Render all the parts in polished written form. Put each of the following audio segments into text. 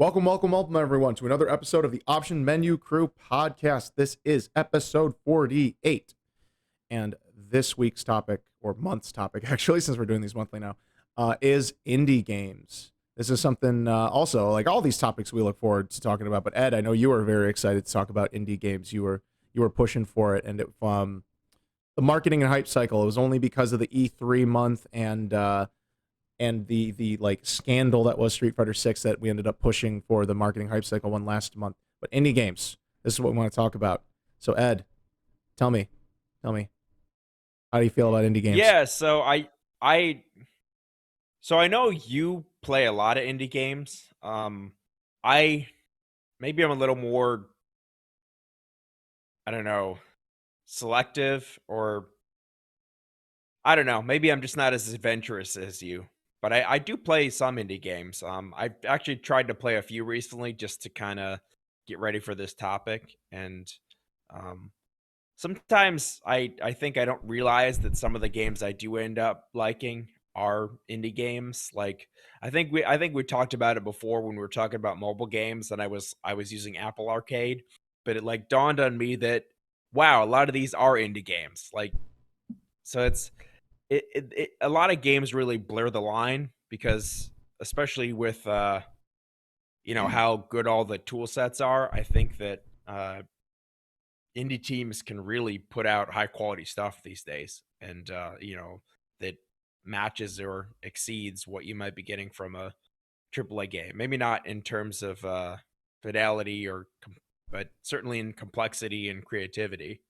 Welcome, everyone, to another episode of the Option Menu Crew podcast. This is episode 48. And this week's topic, or month's topic, actually, since we're doing these monthly now, is indie games. This is something also, like all these topics we look forward to talking about. But Ed, I know you were very excited to talk about indie games. You were pushing for it. And the marketing and hype cycle, it was only because of the E3 month and the like scandal that was Street Fighter 6 that we ended up pushing for the marketing hype cycle one last month. But indie games, this is what we want to talk about. So Ed, tell me, how do you feel about indie games? Yeah, so I know you play a lot of indie games. I maybe I'm a little more, I don't know, selective, or I don't know, maybe I'm just not as adventurous as you. But I do play some indie games. I've actually tried to play a few recently just to kind of get ready for this topic. And um sometimes I think I don't realize that some of the games I do end up liking are indie games. Like I think we talked about it before when we were talking about mobile games, and I was using Apple Arcade, but it like dawned on me that wow, a lot of these are indie games. Like so it a lot of games really blur the line because especially with how good all the tool sets are, I think that indie teams can really put out high quality stuff these days, and that matches or exceeds what you might be getting from a AAA game. Maybe not in terms of fidelity but certainly in complexity and creativity.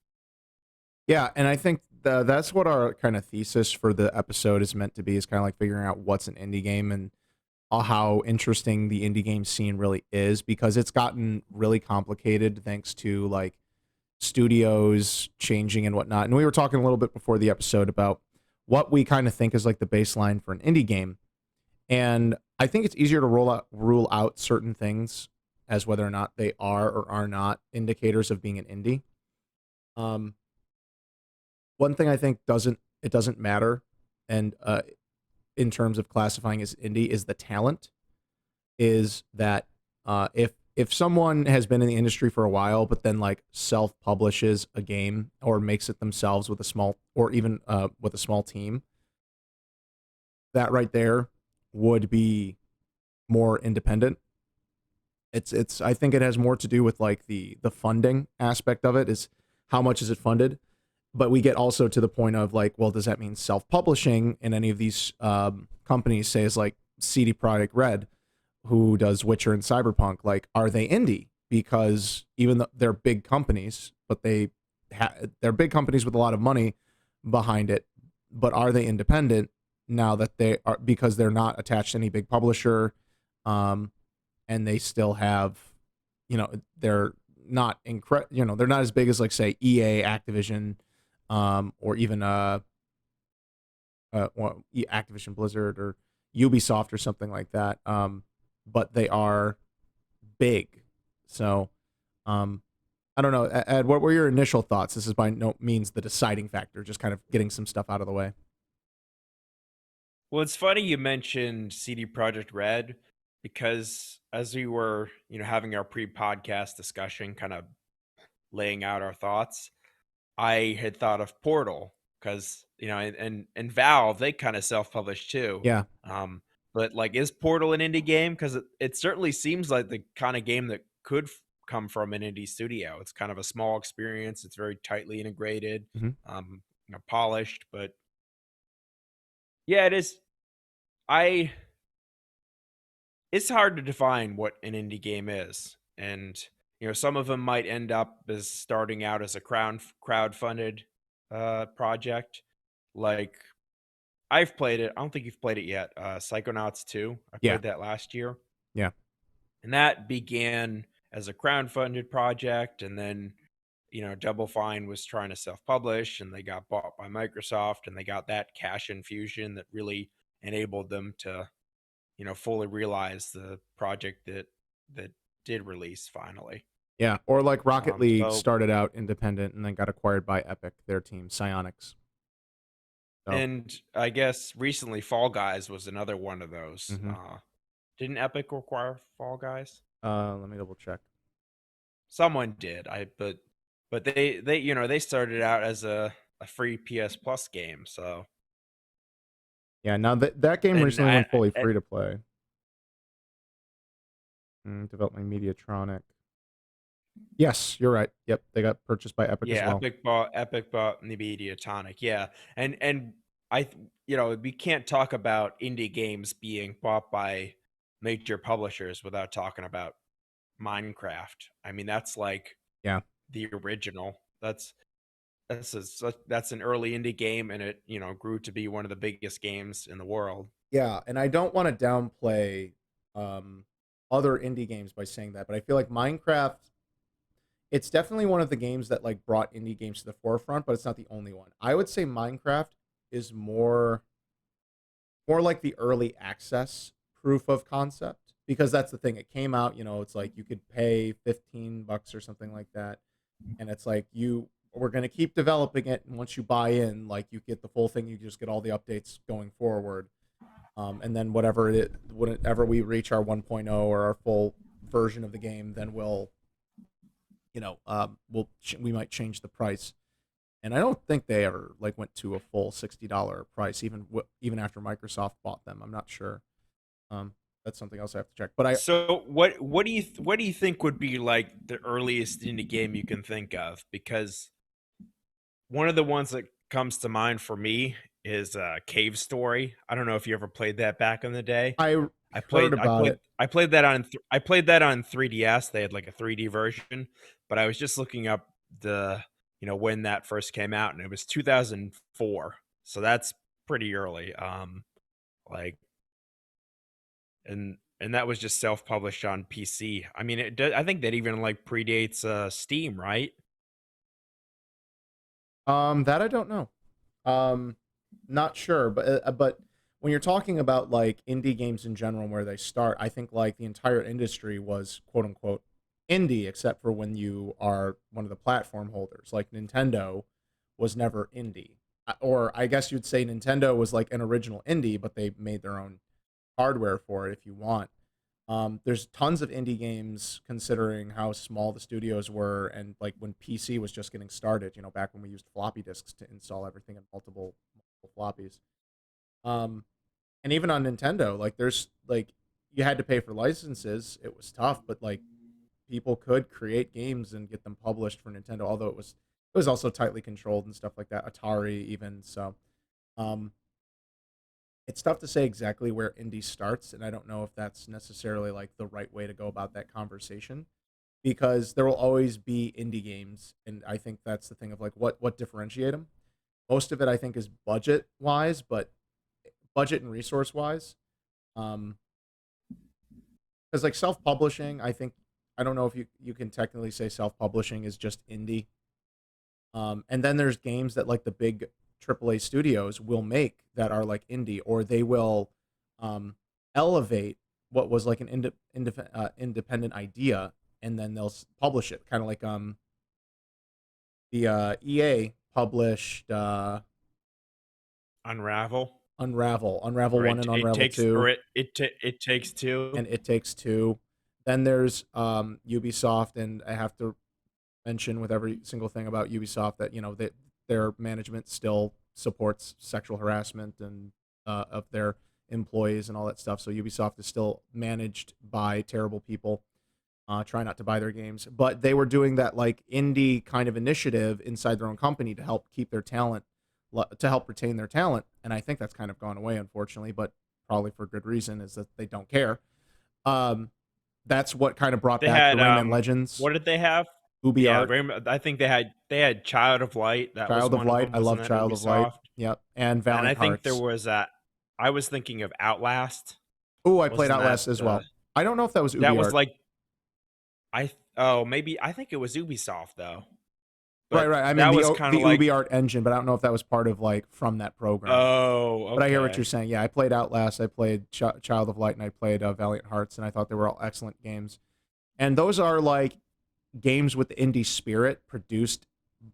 Yeah, and I think that's what our kind of thesis for the episode is meant to be, is kind of like figuring out what's an indie game and how interesting the indie game scene really is, because it's gotten really complicated thanks to like studios changing and whatnot. And we were talking a little bit before the episode about what we kind of think is like the baseline for an indie game. And I think it's easier to rule out certain things as whether or not they are or are not indicators of being an indie. Um, One thing I think doesn't matter, and in terms of classifying as indie, is the talent. Is that if someone has been in the industry for a while, but then like self publishes a game or makes it themselves with a small, or even with a small team, that right there would be more independent. It's I think it has more to do with like the funding aspect of it, is how much is it funded. But we get also to the point of like, well, does that mean self publishing in any of these companies, say is like CD Projekt Red, who does Witcher and Cyberpunk, like are they indie? Because even though they're big companies, but they're big companies with a lot of money behind it, but are they independent now that they are, because they're not attached to any big publisher, um, and they still have, they're not they're not as big as like say EA, Activision, or even well, Activision Blizzard or Ubisoft or something like that. But they are big. So, um, I don't know, Ed. What were your initial thoughts? This is by no means the deciding factor. Just kind of getting some stuff out of the way. Well, it's funny you mentioned CD Projekt Red because as we were, having our pre-podcast discussion, kind of laying out our thoughts, I had thought of Portal because and Valve, they kind of self-published too. Yeah, But like, is Portal an indie game? Because it certainly seems like the kind of game that could come from an indie studio. It's kind of a small experience. It's very tightly integrated, hmm polished. But yeah, it is. I It's hard to define what an indie game is, and some of them might end up as starting out as a crowd-funded project. Like I've played it. I don't think you've played it yet. Psychonauts 2. I yeah, played that last year, yeah, and that began as a crowd-funded project, and then Double Fine was trying to self-publish, and they got bought by Microsoft, and they got that cash infusion that really enabled them to fully realize the project that did release finally. yeah. Or like Rocket League So started out independent and then got acquired by Epic, their team, Psyonix. So, and I guess recently Fall Guys was another one of those. hmm Didn't Epic require Fall Guys? Let me double check. Someone did. But they they started out as a free PS Plus game. So Yeah, now that game and recently went fully free to play. Developed by Mediatronic. Yes, you're right. Yep, they got purchased by Epic as yeah, well. Epic bought Mediatonic. Yeah, and we can't talk about indie games being bought by major publishers without talking about Minecraft. I mean, that's like Yeah. the original. That's an early indie game, and it grew to be one of the biggest games in the world. Yeah, and I don't want to downplay other indie games by saying that, but I feel like Minecraft, it's definitely one of the games that like brought indie games to the forefront, but it's not the only one. I would say Minecraft is more like the early access proof of concept, because that's the thing. It came out, it's like you could pay $15 or something like that, and it's like we're going to keep developing it, and once you buy in, like you get the full thing, you just get all the updates going forward. And then whenever we reach our 1.0 or our full version of the game, then we might change the price. And I don't think they ever like went to a full $60 price, even after Microsoft bought them. I'm not sure. That's something else I have to check. But So what do you think would be like the earliest indie game you can think of? Because one of the ones that comes to mind for me is Cave Story. I don't know if you ever played that back in the day. I heard about it. I played that on 3DS. They had like a 3D version, but I was just looking up when that first came out, and it was 2004. So that's pretty early. Like and that was just self-published on PC. I mean, I think that even like predates Steam, right? That I don't know. Not sure, but when you're talking about like indie games in general and where they start, I think like the entire industry was quote unquote indie, except for when you are one of the platform holders. Like Nintendo was never indie, or I guess you'd say Nintendo was like an original indie, but they made their own hardware for it if you want. There's tons of indie games considering how small the studios were, and like when PC was just getting started, back when we used floppy disks to install everything in multiple floppies. And even on Nintendo, like there's like you had to pay for licenses. It was tough, but like people could create games and get them published for Nintendo, although it was also tightly controlled and stuff like that. Atari even. So um it's tough to say exactly where indie starts, and I don't know if that's necessarily like the right way to go about that conversation, because there will always be indie games, and I think that's the thing of like what differentiate them. Most of it I think is budget wise, but budget and resource wise. Um because like self-publishing, I don't know if you can technically say self-publishing is just indie. And then there's games that like the big AAA studios will make that are like indie, or they will elevate what was like an independent idea, and then they'll publish it, kind of like the EA published Unravel. Unravel Or 1 and Unravel 2, it takes two. and It Takes Two. Then there's Ubisoft, and I have to mention with every single thing about Ubisoft that their management still supports sexual harassment and of their employees and all that stuff. So Ubisoft is still managed by terrible people. Try not to buy their games, but they were doing that like indie kind of initiative inside their own company to help keep their talent, to help retain their talent. And I think that's kind of gone away, unfortunately, but probably for good reason, is that they don't care. That's what kind of brought They back had the Rayman Legends. what did they have? UbiArt. I think they had Child of Light. That was Child of one Light. of them. I love Child of Light. Yep. And Valiant And I think Hearts. there was I was thinking of Outlast. Oh, I played Outlast as well. I don't know if that was UbiArt. That was like maybe I think it was Ubisoft though. But right. I mean the UbiArt engine, but I don't know if that was part of like from that program. Oh, okay. But I hear what you're saying. Yeah, I played Outlast, I played Child of Light, and I played Valiant Hearts, and I thought they were all excellent games. And those are like games with the indie spirit, produced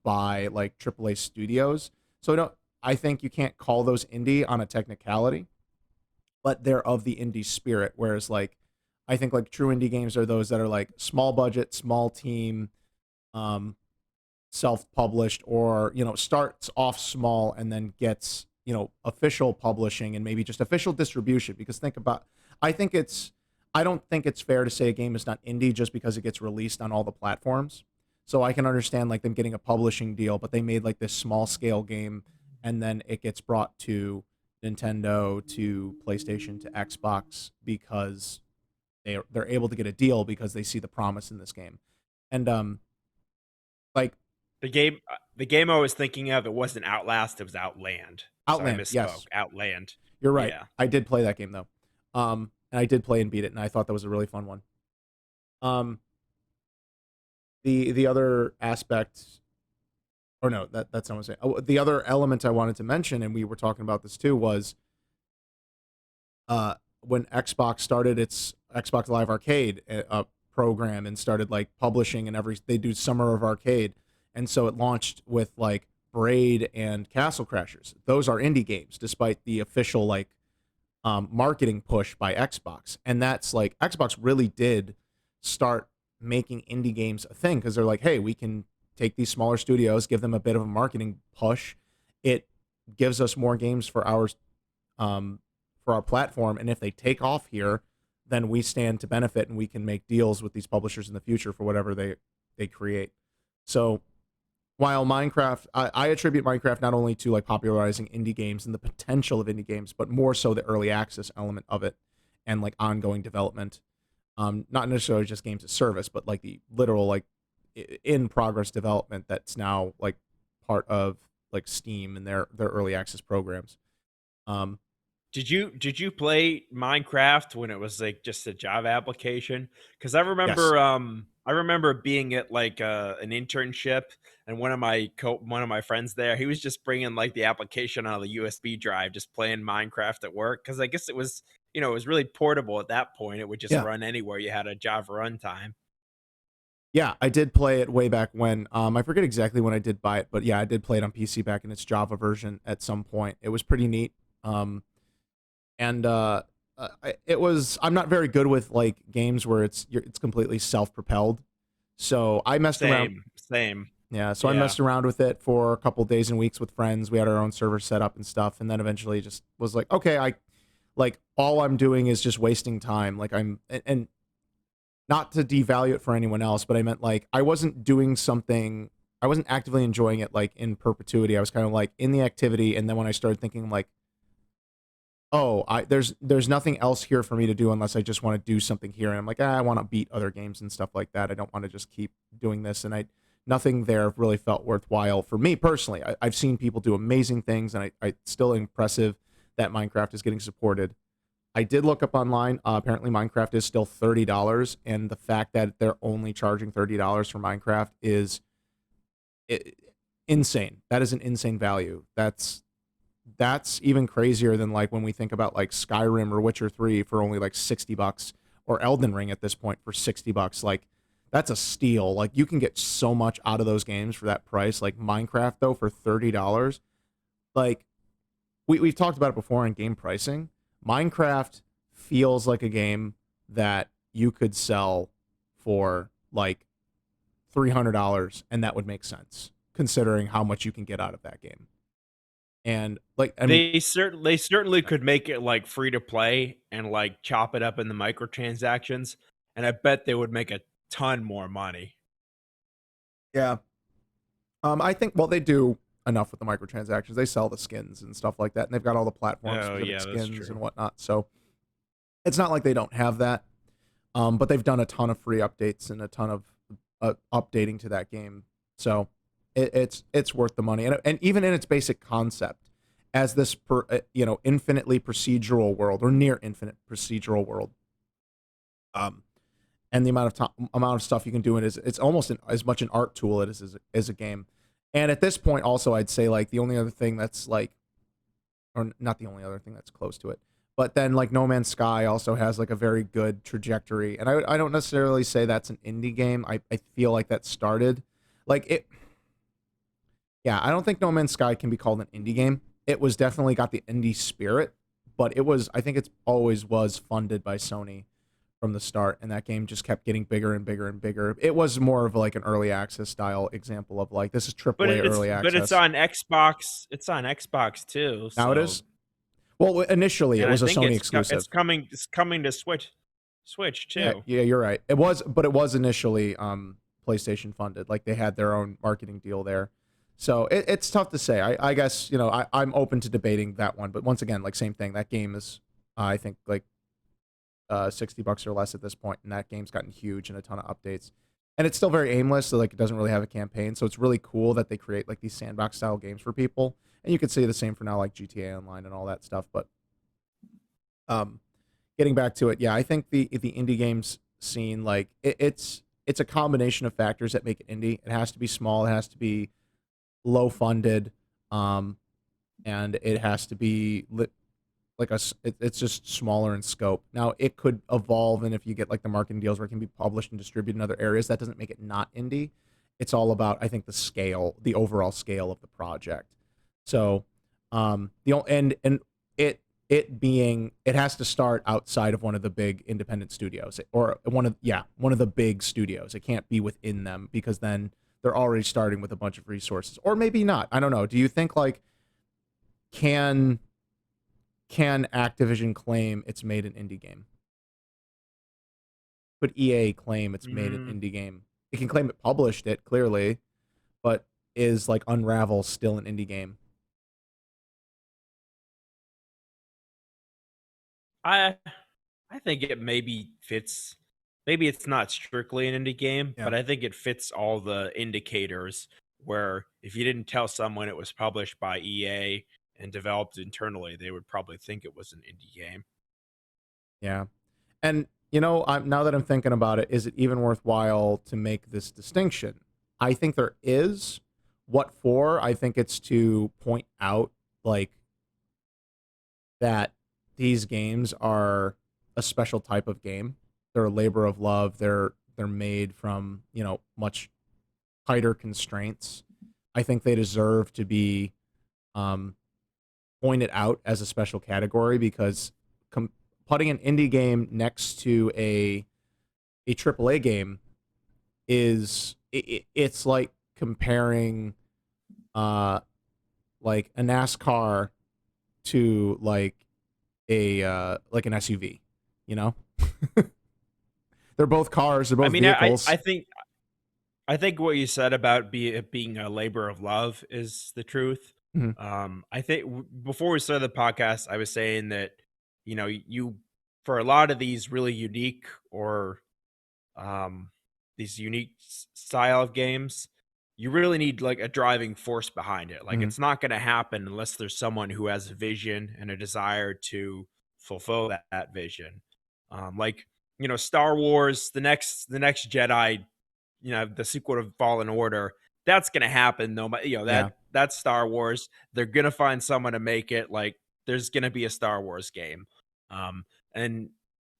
by like AAA studios. So I think you can't call those indie on a technicality. but they're of the indie spirit. Whereas like I think like true indie games are those that are like small budget, small team, um, self-published, or starts off small and then gets official publishing and maybe just official distribution. Because I think it's I don't think it's fair to say a game is not indie just because it gets released on all the platforms. So I can understand like them getting a publishing deal, but they made like this small scale game and then it gets brought to Nintendo, to PlayStation, to Xbox because they're able to get a deal because they see the promise in this game. And like The game I was thinking of, it wasn't Outlast, it was Outland. So I Outland, misspoke. yes, Outland. you're right. Yeah. I did play that game though. And I did play and beat it, and I thought that was a really fun one. Um, the other aspect, or no, that's not what I'm saying. Oh, the other element I wanted to mention, and we were talking about this too, was when Xbox started its Xbox Live Arcade program and started like publishing, and they do Summer of Arcade, and so it launched with like Braid and Castle Crashers. Those are indie games, despite the official like marketing push by Xbox. And that's like Xbox really did start making indie games a thing because they're like, hey, we can take these smaller studios, give them a bit of a marketing push. It gives us more games for our platform, and if they take off here, then we stand to benefit, and we can make deals with these publishers in the future for whatever they create. So while Minecraft, I attribute Minecraft not only to like popularizing indie games and the potential of indie games, but more so the early access element of it and like ongoing development. Not necessarily just games as service, but like the literal like in progress development that's now like part of like Steam and their early access programs. Um, Did you play Minecraft when it was like just a Java application? Because yes. I remember being at like an internship, and one of my friends there, he was just bringing like the application on the USB drive, just playing Minecraft at work. Because I guess it was really portable at that point. It would just Yeah. run anywhere you had a Java runtime. Yeah, I did play it way back when. I forget exactly when I did buy it, but yeah, I did play it on PC back in its Java version at some point. It was pretty neat. And it was. I'm not very good with like games where it's completely self-propelled. So I messed around. Same. Yeah, so I Yeah. messed around with it for a couple days and weeks with friends. We had our own server set up and stuff, and then eventually just was like, okay, I like all I'm doing is just wasting time. Like and not to devalue it for anyone else, but I meant like I wasn't doing something. I wasn't actively enjoying it like in perpetuity. I was kind of like in the activity, and then when I started thinking like, oh, there's nothing else here for me to do unless I just want to do something here, and I'm like, I want to beat other games and stuff like that. I don't want to just keep doing this, and I nothing there really felt worthwhile for me personally. I've seen people do amazing things, and it's still impressive that Minecraft is getting supported. I did look up online. Apparently, Minecraft is still $30, and the fact that they're only charging $30 for Minecraft is i insane. That is an insane value. That's even crazier than like when we think about like Skyrim or Witcher 3 for only like $60, or Elden Ring at this point for $60. Like that's a steal. Like you can get so much out of those games for that price. Like Minecraft though for $30, like we've talked about it before in game pricing. Minecraft feels like a game that you could sell for like $300, and that would make sense considering how much you can get out of that game. And like, I mean, They certainly could make it like free to play and like chop it up in the microtransactions, and I bet they would make a ton more money. yeah. I think well they do enough with the microtransactions. They sell the skins and stuff like that, and they've got all the platform Oh specific yeah, that's skins and true. whatnot. So it's not like they don't have that. But they've done a ton of free updates and a ton of updating to that game. So it's worth the money, and even in its basic concept, as this infinitely procedural world or near infinite procedural world, um, and the amount of stuff you can do in it is it's almost as much an art tool as a game. And at this point, also, I'd say like the only other thing that's like, or not the only other thing that's close to it, but then like No Man's Sky also has like a very good trajectory, and I don't necessarily say that's an indie game. I feel like that started like it. Yeah, I don't think No Man's Sky can be called an indie game. It was definitely got the indie spirit, but I think it's always was funded by Sony from the start, and that game just kept getting bigger and bigger and bigger. It was more of like an early access style example of like this is But AAA early it's access. on Xbox. It's on Xbox too. Now it So, is. Well, initially it and I was a think Sony exclusive. it's coming to Switch Yeah, too. yeah, you're right. It was initially PlayStation funded. Like they had their own marketing deal there. So it's tough to say. I guess I'm open to debating that one, but once again, like same thing. That game is I think like $60 or less at this point, and that game's gotten huge and a ton of updates. And it's still very aimless, so like it doesn't really have a campaign. So it's really cool that they create like these sandbox style games for people. And you could say the same for now, like GTA Online and all that stuff. But um, getting back to it, yeah, I think the indie games scene, like it's a combination of factors that make it indie. It has to be small, it has to be low funded, um, and it has to be like it's just smaller in scope. Now it could evolve, and if you get like the marketing deals where it can be published and distributed in other areas, that doesn't make it not indie. It's all about, I think, the scale, the overall scale of the project. So, and it has to start outside of one of the big independent studios or one of the big studios. It can't be within them because then they're already starting with a bunch of resources, or maybe not. I don't know. Do you think like can can Activision claim it's made an indie game? Could EA claim it's made an Mm, indie game? It can claim it published it clearly, but is like Unravel still an indie game? I I think it maybe fits. Maybe it's not strictly an indie game, Yeah. but I think it fits all the indicators where if you didn't tell someone it was published by EA and developed internally, they would probably think it was an indie game. Yeah. And now that I'm thinking about it, is it even worthwhile to make this distinction? I think there is. What for? I think it's to point out like that these games are a special type of game. They're a labor of love. They're made from, much tighter constraints. I think they deserve to be um, pointed out as a special category because putting an indie game next to a AAA game it's like comparing uh like a NASCAR to like an SUV, you know? They're both cars, they're I both mean, vehicles. I think what you said about it being a labor of love is the truth. Mhm. I think before we started the podcast, I was saying that you for a lot of these really unique or um, these unique style of games, you really need like a driving force behind it. Like Mhm. it's not going to happen unless there's someone who has a vision and a desire to fulfill that vision. Like Star Wars, the next Jedi, the sequel to Fallen Order, that's going to happen. No, Yeah. that's Star Wars. They're going to find someone to make it. Like there's going to be a Star Wars game. Um, and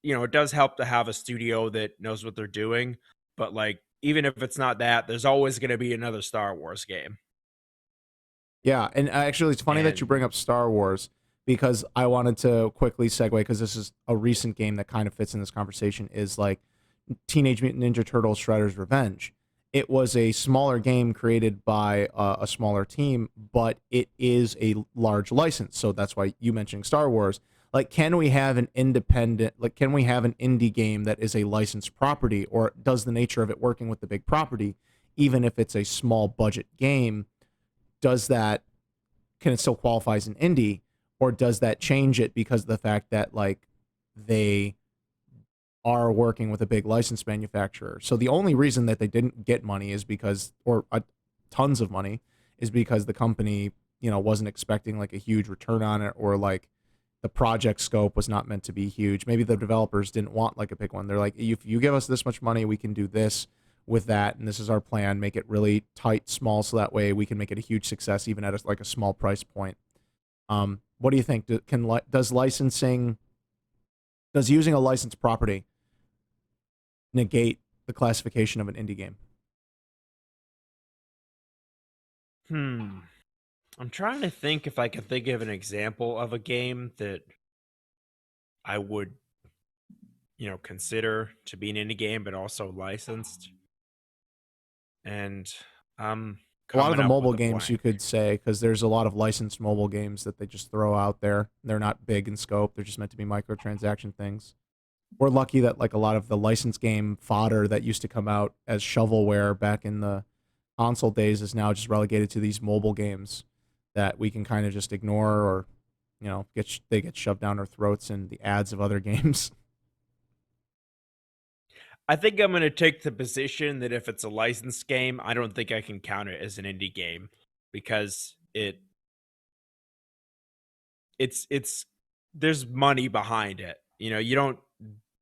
it does help to have a studio that knows what they're doing, but like even if it's not that, there's always going to be another Star Wars game. Yeah, and actually, it's funny that you And bring up Star Wars because I wanted to quickly segue because this is a recent game that kind of fits in this conversation. Is like Teenage Mutant Ninja Turtles: Shredder's Revenge. It was a smaller game created by a smaller team, but it is a large license. So that's why you mentioning Star Wars. Like, can we have an independent? Like, can we have an indie game that is a licensed property, or does the nature of it working with the big property, even if it's a small budget game? Does that can it still qualify as an indie, or does that change it because of the fact that like they are working with a big license manufacturer? So the only reason that they didn't get money is because, or tons of money, is because the company wasn't expecting like a huge return on it, or like the project scope was not meant to be huge. Maybe the developers didn't want like a big one. They're like, if you give us this much money, we can do this with that, and this is our plan. Make it really tight, small, so that way we can make it a huge success, even at like a small price point. What do you think? Does licensing, does using a licensed property negate the classification of an indie game? I'm trying to think if I can think of an example of a game that I would, consider to be an indie game, but also licensed. And I'm A lot of coming the up mobile with a games you blank. could say, because there's a lot of licensed mobile games that they just throw out there. They're not big in scope. They're just meant to be microtransaction things. We're lucky that like a lot of the licensed game fodder that used to come out as shovelware back in the console days is now just relegated to these mobile games that we can kind of just ignore, or they get shoved down our throats in the ads of other games. I think I'm going to take the position that if it's a licensed game, I don't think I can count it as an indie game because it's there's money behind it. You don't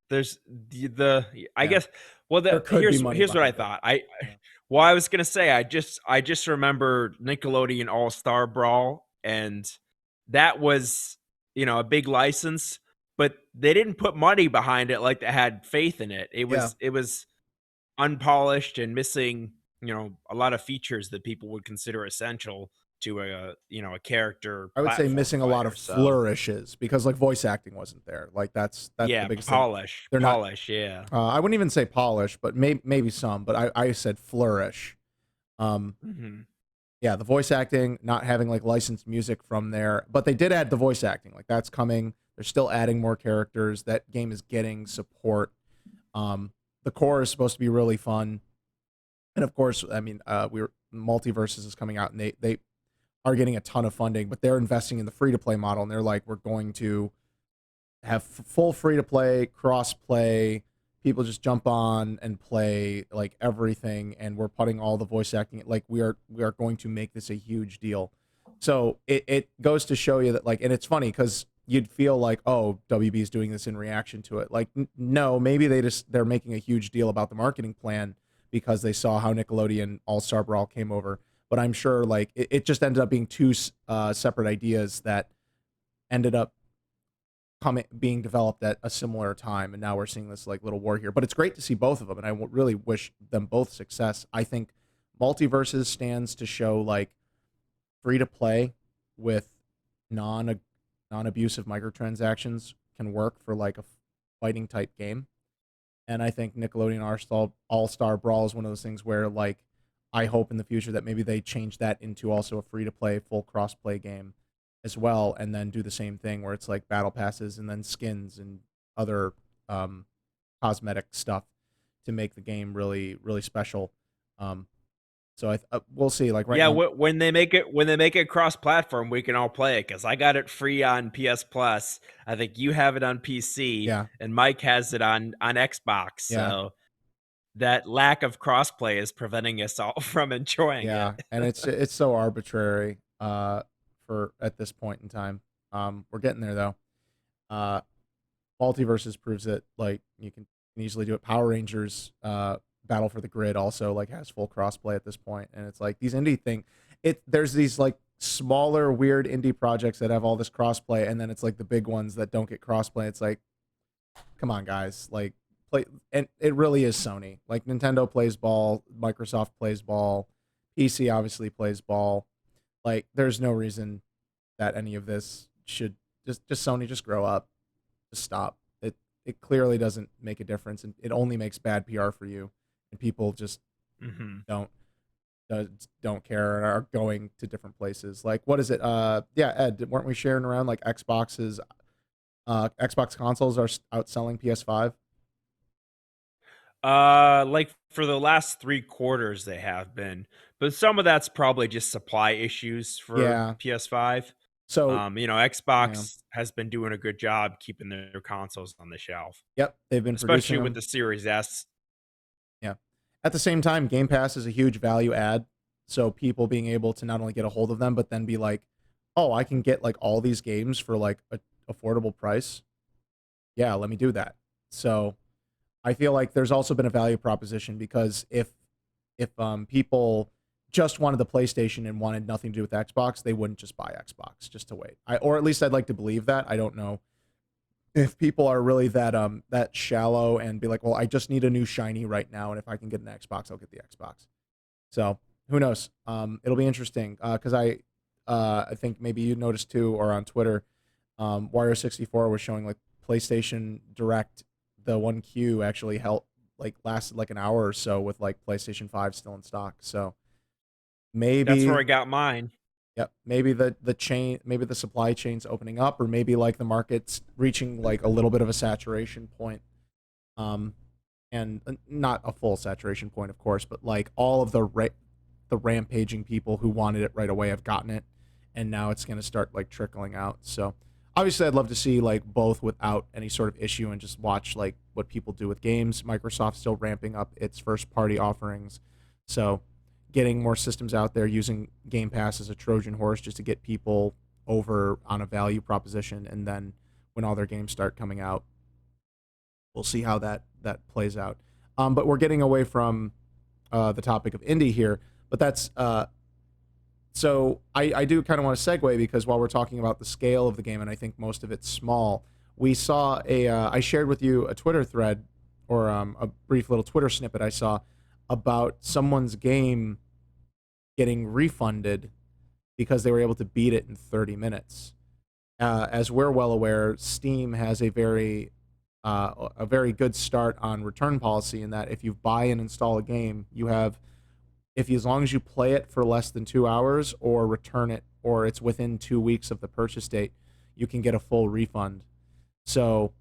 there's I Yeah, guess well there could be money here's what I behind it. thought. Yeah. Well, I was going to say I just remember Nickelodeon All-Star Brawl, and that was, a big license, but they didn't put money behind it like they had faith in it. It Yeah. was it was unpolished and missing, a lot of features that people would consider essential to a character I would say platform missing a lot of fighter. So, flourishes because like voice acting wasn't there. Like that's the yeah, biggest thing. polish, They're not. polish, yeah. I wouldn't even say polish, but maybe some. But I said flourish. Um, Mhm. yeah, the voice acting, not having like licensed music from there, but they did add the voice acting. Like that's coming. They're still adding more characters. That game is getting support. Um, the core is supposed to be really fun, and of course, I mean, we're Multiverses is coming out, and they are getting a ton of funding, but they're investing in the free to play model, and they're like, we're going to have full free to play, cross play. People just jump on and play like everything, and we're putting all the voice acting. Like we are going to make this a huge deal. So it goes to show you that like, and it's funny because you'd feel like, oh, WB is doing this in reaction to it. Like no, maybe they're making a huge deal about the marketing plan because they saw how Nickelodeon All Star Brawl came over. But I'm sure like it just ended up being two separate ideas that ended up being developed at a similar time, and now we're seeing this like little war here. But it's great to see both of them, and I really wish them both success. I think Multiverses stands to show like free to play with non abusive microtransactions can work for like a fighting type game, and I think Nickelodeon All Star Brawl is one of those things where like I hope in the future that maybe they change that into also a free to play full cross play game as well, and then do the same thing where it's like battle passes and then skins and other um, cosmetic stuff to make the game really really special. Um, so we'll see. Like right Yeah, now, when they make it cross-platform, we can all play it because I got it free on PS Plus. I think you have it on PC, yeah, and Mike has it on Xbox. yeah, So that lack of crossplay is preventing us all from enjoying it. yeah, and it's so arbitrary for at this point in time. We're getting there though. Uh, Multiverses proves that like you can easily do it. Power Rangers Battle for the Grid also like has full crossplay at this point, and it's like these indie thing. There's these like smaller weird indie projects that have all this crossplay, and then it's like the big ones that don't get crossplay. It's like, come on, guys, like play. And it really is Sony. Like Nintendo plays ball, Microsoft plays ball, PC obviously plays ball. Like there's no reason that any of this should just Sony just grow up, just stop. It clearly doesn't make a difference, and it only makes bad PR for you, and people just Hmm. don't uh, don't care and are going to different places. Like what is it? Yeah, Ed, weren't we sharing around like Xbox consoles are outselling PS5? Like for the last 3 quarters, they have been, but some of that's probably just supply issues for Yeah. PS5. So yeah, Xbox has been doing a good job keeping their consoles on the shelf, yep, they've been producing especially with them. the Series S. Yeah. At the same time, Game Pass is a huge value add. So people being able to not only get a hold of them, but then be like, oh, I can get like all these games for like a affordable price. Yeah, let me do that. So I feel like there's also been a value proposition because if people just wanted the PlayStation and wanted nothing to do with Xbox, they wouldn't just buy Xbox just to wait. Or at least I'd like to believe that. I don't know if people are really that shallow and be like, well, I just need a new shiny right now, and if I can get an Xbox, I'll get the Xbox. So who knows? It'll be interesting because I think maybe you noticed too, or on Twitter, Wario 64 was showing like PlayStation Direct, the 1Q actually held like lasted like an hour or so with like PlayStation 5 still in stock. So That's where maybe I got mine. yep, maybe maybe the supply chain's opening up, or maybe like the market's reaching like a little bit of a saturation point. Um, and not a full saturation point, of course, but like all of the rampaging people who wanted it right away have gotten it, and now it's going to start like trickling out. So obviously, I'd love to see like both without any sort of issue and just watch like what people do with games. Microsoft's still ramping up its first party offerings, so getting more systems out there using Game Pass as a Trojan horse just to get people over on a value proposition, and then when all their games start coming out, we'll see how that plays out. But we're getting away from the topic of indie here, but that's so I do kind of want to segue because while we're talking about the scale of the game, and I think most of it's small, we saw I shared with you a Twitter thread or a brief little Twitter snippet I saw about someone's game getting refunded because they were able to beat it in 30 minutes. As we're well aware, Steam has a very good start on return policy in that if you buy and install a game, you have if as long as you play it for less than 2 hours or return it or it's within 2 weeks of the purchase date, you can get a full refund. So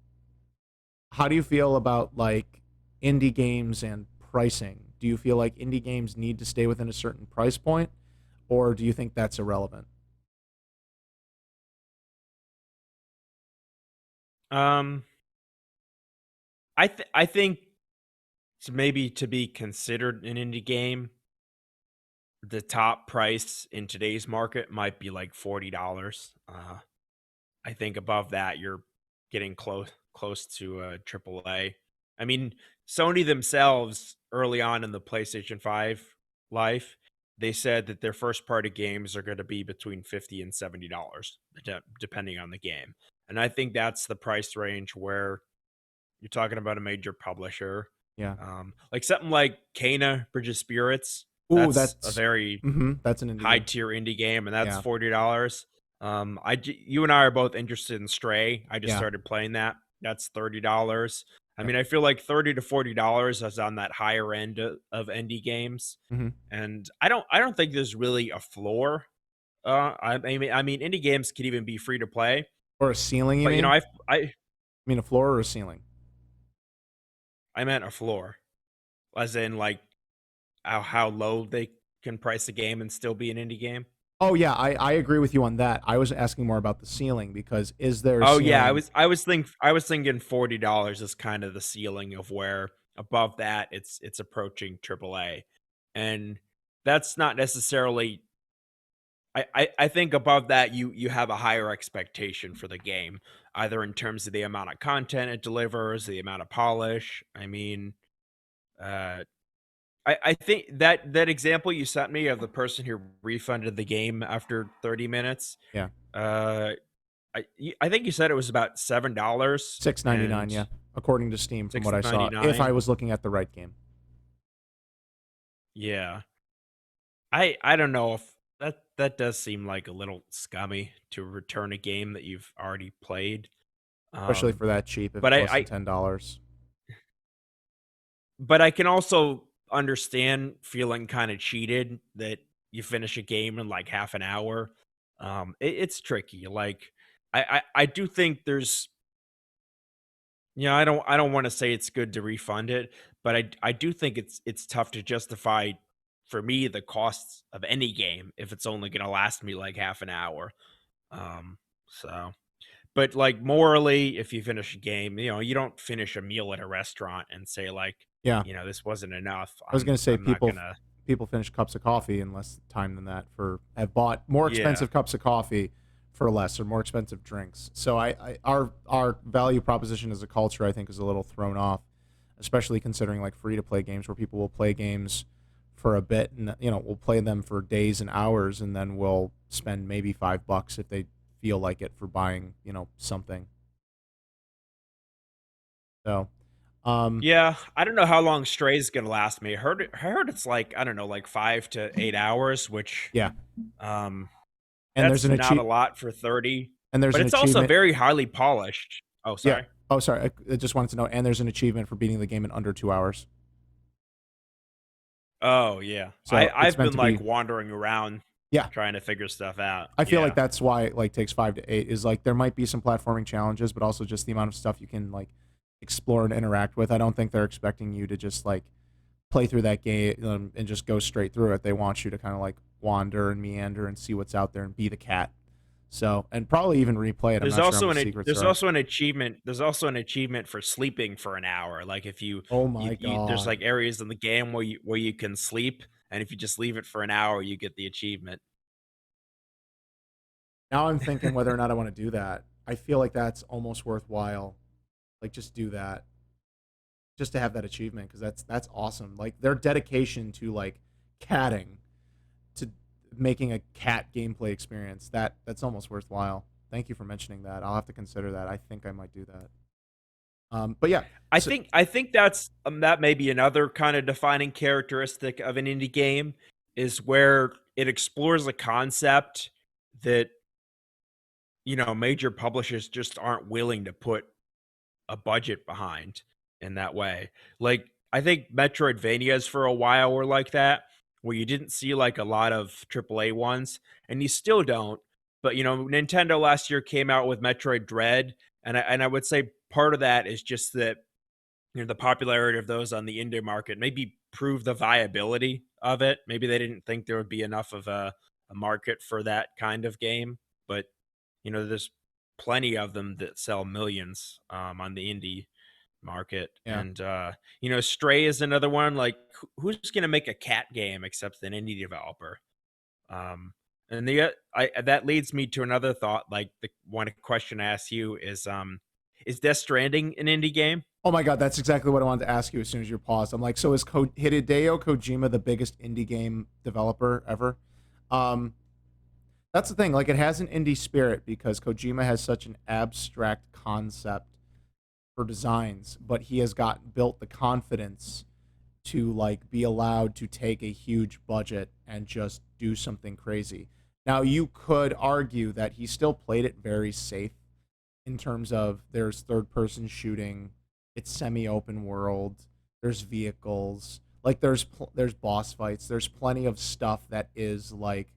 how do you feel about like indie games and pricing? Do you feel like indie games need to stay within a certain price point, or do you think that's irrelevant? Um, I think maybe to be considered an indie game, the top price in today's market might be like $40. I think above that you're getting close to a triple A. I mean, Sony themselves early on in the PlayStation 5 life, they said that their first party games are going to be between $50 and $70 depending on the game. And I think that's the price range where you're talking about a major publisher. Yeah. Like something like Kena Bridge of Spirits, Ooh, that's a very that's an indie high game. tier indie game, and that's Yeah. $40. You and I are both interested in Stray. I just Yeah. started playing that. That's $30. I Yep. mean, I feel like $30 to $40 is on that higher end of indie games, Mm-hmm. and I don't think there's really a floor. I mean, indie games can even be free to play, Or a ceiling, you but mean? I I mean a floor or a ceiling? I meant a floor, as in like how low they can price a game and still be an indie game. Oh yeah, I agree with you on that. I was asking more about the ceiling because is there a Oh yeah, I ceiling? was I was think I was thinking $40 is kind of the ceiling of where above that it's approaching AAA. And that's not necessarily I think above that you have a higher expectation for the game, either in terms of the amount of content it delivers, the amount of polish. I mean, uh I think that example you sent me of the person who refunded the game after 30 minutes, Yeah, uh I think you said it was about $7 6.99. and Yeah, according to Steam, from six what I ninety saw, if I nine. was looking at the right game. Yeah. I don't know if that does seem like a little scummy to return a game that you've already played. Especially Um, for that cheap, if but it's I, less than I $10. but I can also understand feeling kind of cheated that you finish a game in like half an hour. It's tricky. Like I do think there's I don't want to say it's good to refund it, but I do think it's tough to justify for me the costs of any game if it's only going to last me like half an hour. Um, so, but like morally, if you finish a game, you don't finish a meal at a restaurant and say like, Yeah, this wasn't enough. I was gonna say I'm not gonna. people finish cups of coffee in less time than that for have bought more Yeah, expensive cups of coffee for less or more expensive drinks. So our value proposition as a culture I think is a little thrown off, especially considering like free to play games where people will play games for a bit and we'll play them for days and hours and then we'll spend maybe $5 if they feel like it for buying something. So um yeah. I don't know how long Stray's gonna last me. I heard it's like I don't know, like 5 to 8 hours, which yeah, um and that's not a lot for 30, there's but an it's also achievement. very highly polished. Oh, Yeah. sorry. Oh, sorry. I just wanted to know. And there's an achievement for beating the game in under 2 hours. Oh yeah, So it's I've meant been to like be. wandering around Yeah, trying to figure stuff out. I feel like Yeah. that's why it like takes 5 to 8. Is like there might be some platforming challenges, but also just the amount of stuff you can like explore and interact with. I don't think they're expecting you to just like play through that game and just go straight through it. They want you to kind of like wander and meander and see what's out there and be the cat. So, and probably even replay it. I'm There's not sure how also much secrets there's there are. also an achievement. There's also an achievement for sleeping for an hour. Like if Oh my you there's god. like areas in the game where you can sleep, and if you just leave it for an hour, you get the achievement. Now I'm thinking whether or not I want to do that. I feel like that's almost worthwhile. Like just do that, just to have that achievement because that's awesome. Like their dedication to like catting, to making a cat gameplay experience, that's almost worthwhile. Thank you for mentioning that. I'll have to consider that. I think I might do that. But yeah, so I think that's that may be another kind of defining characteristic of an indie game is where it explores a concept that major publishers just aren't willing to put a budget behind in that way. Like I think Metroidvanias for a while were like that, where you didn't see like a lot of AAA ones, and you still don't. But Nintendo last year came out with Metroid Dread, and I would say part of that is just that the popularity of those on the indie market maybe prove the viability of it. Maybe they didn't think there would be enough of a market for that kind of game, but there's plenty of them that sell millions on the indie market. yeah. And Stray is another one. Like, who's going to make a cat game except an indie developer? And that leads me to another thought. Like the one question I ask you is Death Stranding an indie game? Oh my god, that's exactly what I wanted to ask you as soon as you paused. I'm like, so is Hideo Kojima the biggest indie game developer ever? Um, that's the thing. Like, it has an indie spirit because Kojima has such an abstract concept for designs, but he has got built the confidence to like be allowed to take a huge budget and just do something crazy. Now, you could argue that he still played it very safe in terms of there's third person shooting, it's semi open world, there's vehicles, like there's boss fights, there's plenty of stuff that is like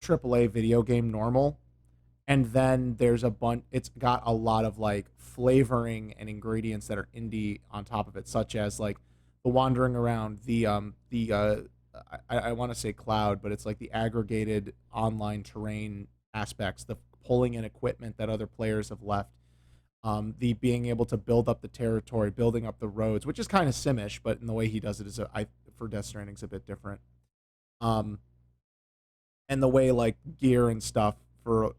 AAA video game normal. And then there's a bunch, it's got a lot of like flavoring and ingredients that are indie on top of it, such as like the wandering around, I want to say cloud, but it's like the aggregated online terrain aspects, the pulling in equipment that other players have left, the being able to build up the territory, building up the roads, which is kind of simish, but in the way he does it for Death Stranding's a bit different. Um, and the way like gear and stuff for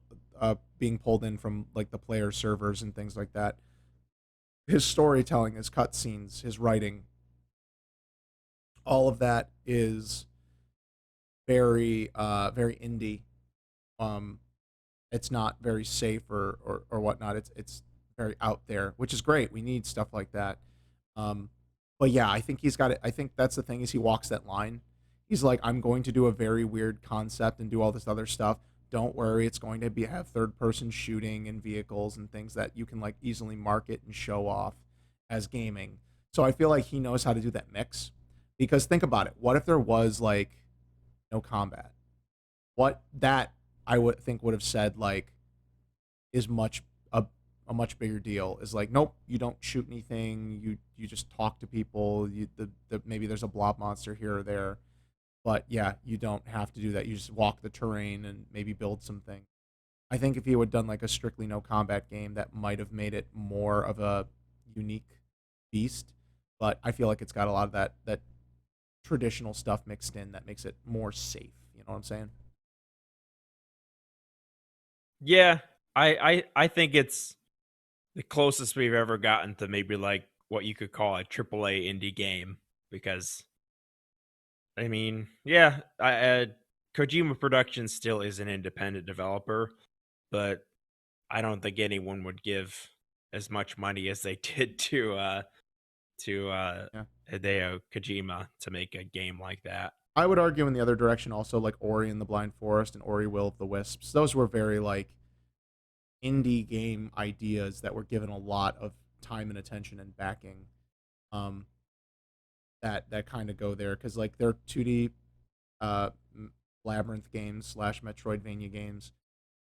being pulled in from like the player servers and things like that. His storytelling, his cutscenes, his writing, all of that is very indie. Um, it's not very safe or whatnot. It's very out there, which is great. We need stuff like that. Um, but yeah, I think he's got it. I think that's the thing is he walks that line. He's like, I'm going to do a very weird concept and do all this other stuff. Don't worry, it's going to be have third person shooting and vehicles and things that you can like easily market and show off as gaming. So I feel like he knows how to do that mix. Because think about it. What if there was like no combat? What that I would think would have said like is a much bigger deal is like nope, you don't shoot anything, you just talk to people, maybe there's a blob monster here or there, but yeah, you don't have to do that, you just walk the terrain and maybe build something. I think if he would done like a strictly no combat game, that might have made it more of a unique beast, but I feel like it's got a lot of that traditional stuff mixed in that makes it more safe, you know what I'm saying? Yeah, I think it's the closest we've ever gotten to maybe like what you could call a AAA indie game because I mean, yeah, Kojima Productions still is an independent developer, but I don't think anyone would give as much money as they did to Yeah, Hideo Kojima to make a game like that. I would argue in the other direction also, like Ori and the Blind Forest and Ori Will of the Wisps. Those were very like indie game ideas that were given a lot of time and attention and backing. Um, that kind of go there because like they're 2D uh, labyrinth games slash Metroidvania games,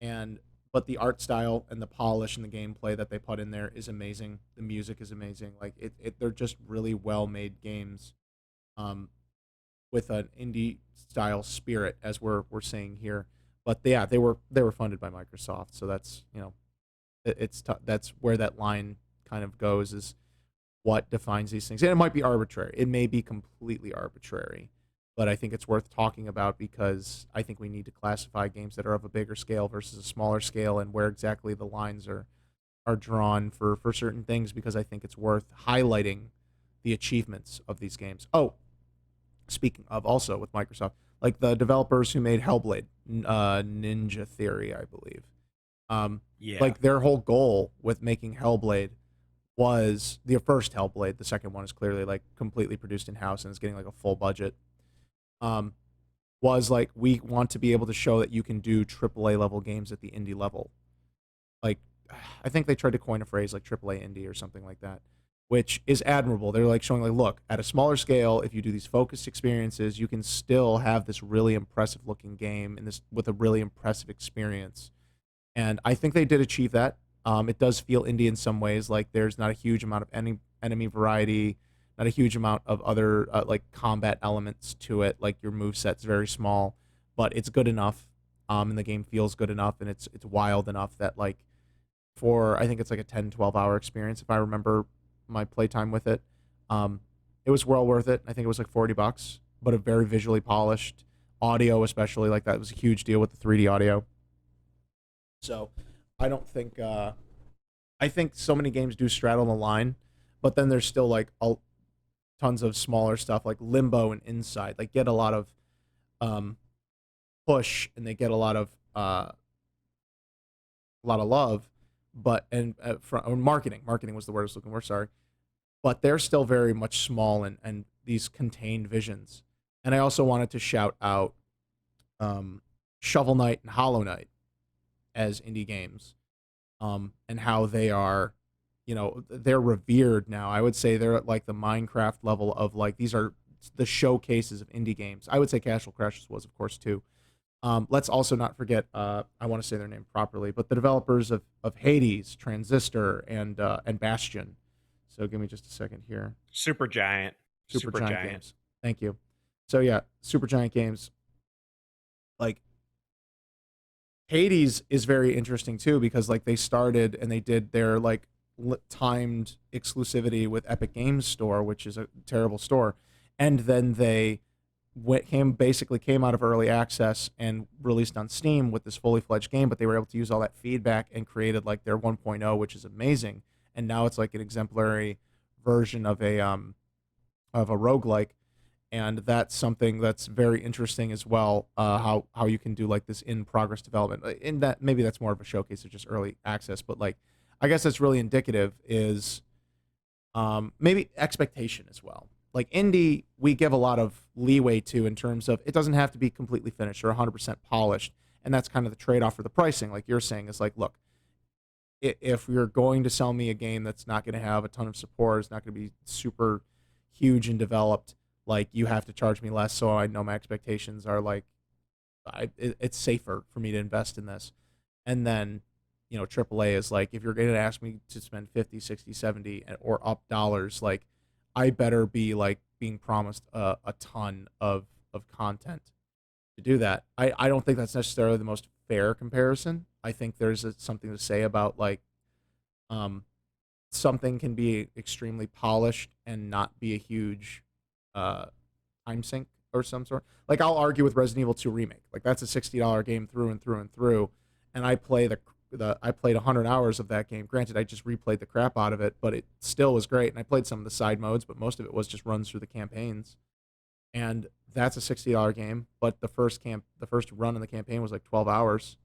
and but the art style and the polish and the gameplay that they put in there is amazing. The music is amazing. Like they're just really well made games, um, with an indie style spirit, as we're seeing here. But yeah, they were funded by Microsoft, so that's that's where that line kind of goes, is what defines these things. And it might be arbitrary. It may be completely arbitrary, but I think it's worth talking about because I think we need to classify games that are of a bigger scale versus a smaller scale, and where exactly the lines are drawn for certain things, because I think it's worth highlighting the achievements of these games. Oh, speaking of, also with Microsoft, like the developers who made Hellblade, Ninja Theory, I believe. Um, Yeah. like their whole goal with making Hellblade was the first Hellblade. The second one is clearly like completely produced in house and is getting like a full budget. Um, was like, we want to be able to show that you can do AAA level games at the indie level. Like, I think they tried to coin a phrase like AAA indie or something like that, which is admirable. They're like showing like, look, at a smaller scale, if you do these focused experiences, you can still have this really impressive looking game and this with a really impressive experience. And I think they did achieve that. It does feel indie in some ways, like there's not a huge amount of enemy variety, not a huge amount of other like combat elements to it. Like your move set's very small, but it's good enough, and the game feels good enough, and it's wild enough that like, for I think it's like a 10-12 hour experience if I remember my playtime with it. Um, it was well worth it. I think it was like $40, but a very visually polished audio, especially like that was a huge deal with the 3D audio. So I don't think I think so many games do straddle the line, but then there's still like tons of smaller stuff like Limbo and Inside like get a lot of um, push, and they get a lot of love, but and from marketing was the word I was looking for. Sorry, but they're still very much small and these contained visions. And I also wanted to shout out Shovel Knight and Hollow Knight as indie games, and how they are, they're revered now. I would say they're at like the Minecraft level of like, these are the showcases of indie games. I would say Castle Crashers was, of course, too. Let's also not forget, I want to say their name properly, but the developers of Hades, Transistor, and Bastion. So give me just a second here. Super Giant. Super Super Giant Giant. Games. Thank you. So yeah, Super Giant Games. Like, Hades is very interesting too, because like they started and they did their like timed exclusivity with Epic Games Store, which is a terrible store, and then they came out of early access and released on Steam with this fully fledged game. But they were able to use all that feedback and created like their 1.0, which is amazing. And now it's like an exemplary version of a roguelike, and that's something that's very interesting as well. How you can do like this in progress development. In that, maybe that's more of a showcase of just early access, but like, I guess that's really indicative is maybe expectation as well. Like indie, we give a lot of leeway to, in terms of it doesn't have to be completely finished or 100% polished, and that's kind of the trade off for the pricing. Like you're saying, is like, look, if you're going to sell me a game that's not going to have a ton of support, it's not going to be super huge and developed, like you have to charge me less, so I know my expectations are like, it's safer for me to invest in this. And then, AAA is like, if you're going to ask me to spend 50, 60, 70 or up dollars, like I better be like being promised a ton of content to do that. I don't think that's necessarily the most fair comparison. I think there's something to say about like, um, something can be extremely polished and not be a huge uh, time sink or some sort. Like I'll argue with Resident Evil 2 remake. Like that's a $60 game through and through and through, and I played 100 hours of that game. Granted, I just replayed the crap out of it, but it still was great. And I played some of the side modes, but most of it was just runs through the campaigns. And that's a $60 game. But the first run in the campaign was like 12 hours.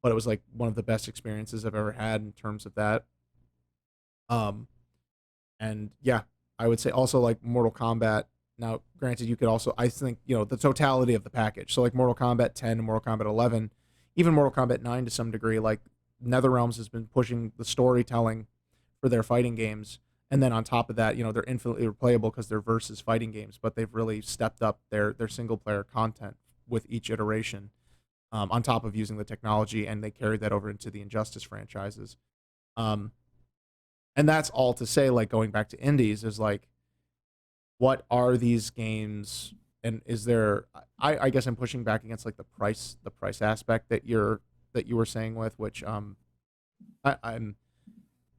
But it was like one of the best experiences I've ever had in terms of that. Um, and yeah, I would say also like Mortal Kombat. Now, granted, you could also, I think, the totality of the package. So like Mortal Kombat 10 and Mortal Kombat 11, even Mortal Kombat 9 to some degree, like NetherRealms has been pushing the storytelling for their fighting games, and then on top of that, they're infinitely replayable because they're versus fighting games, but they've really stepped up their single player content with each iteration, on top of using the technology, and they carried that over into the Injustice franchises. Um, and that's all to say, like going back to indies, is like, what are these games, and is there? I guess I'm pushing back against like the price aspect that you were saying with which I, I'm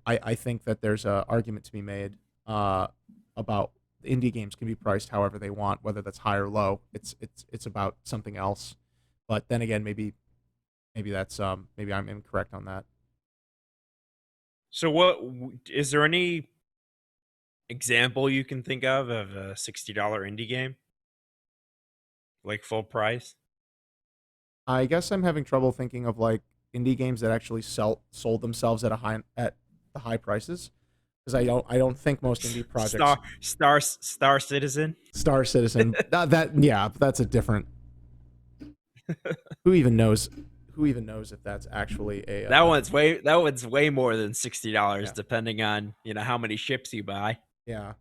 I think that there's a argument to be made uh, about indie games can be priced however they want, whether that's high or low. It's about something else. But then again, maybe that's maybe I'm incorrect on that. So is there any example you can think of a $60 indie game, like full price? I guess I'm having trouble thinking of like indie games that actually sold themselves at the high prices, because I don't think most indie projects. Star Citizen. Star Citizen, that yeah, that's a different. Who even knows? Who even knows if that's actually a That one's way more than $60, yeah, depending on how many ships you buy. yeah.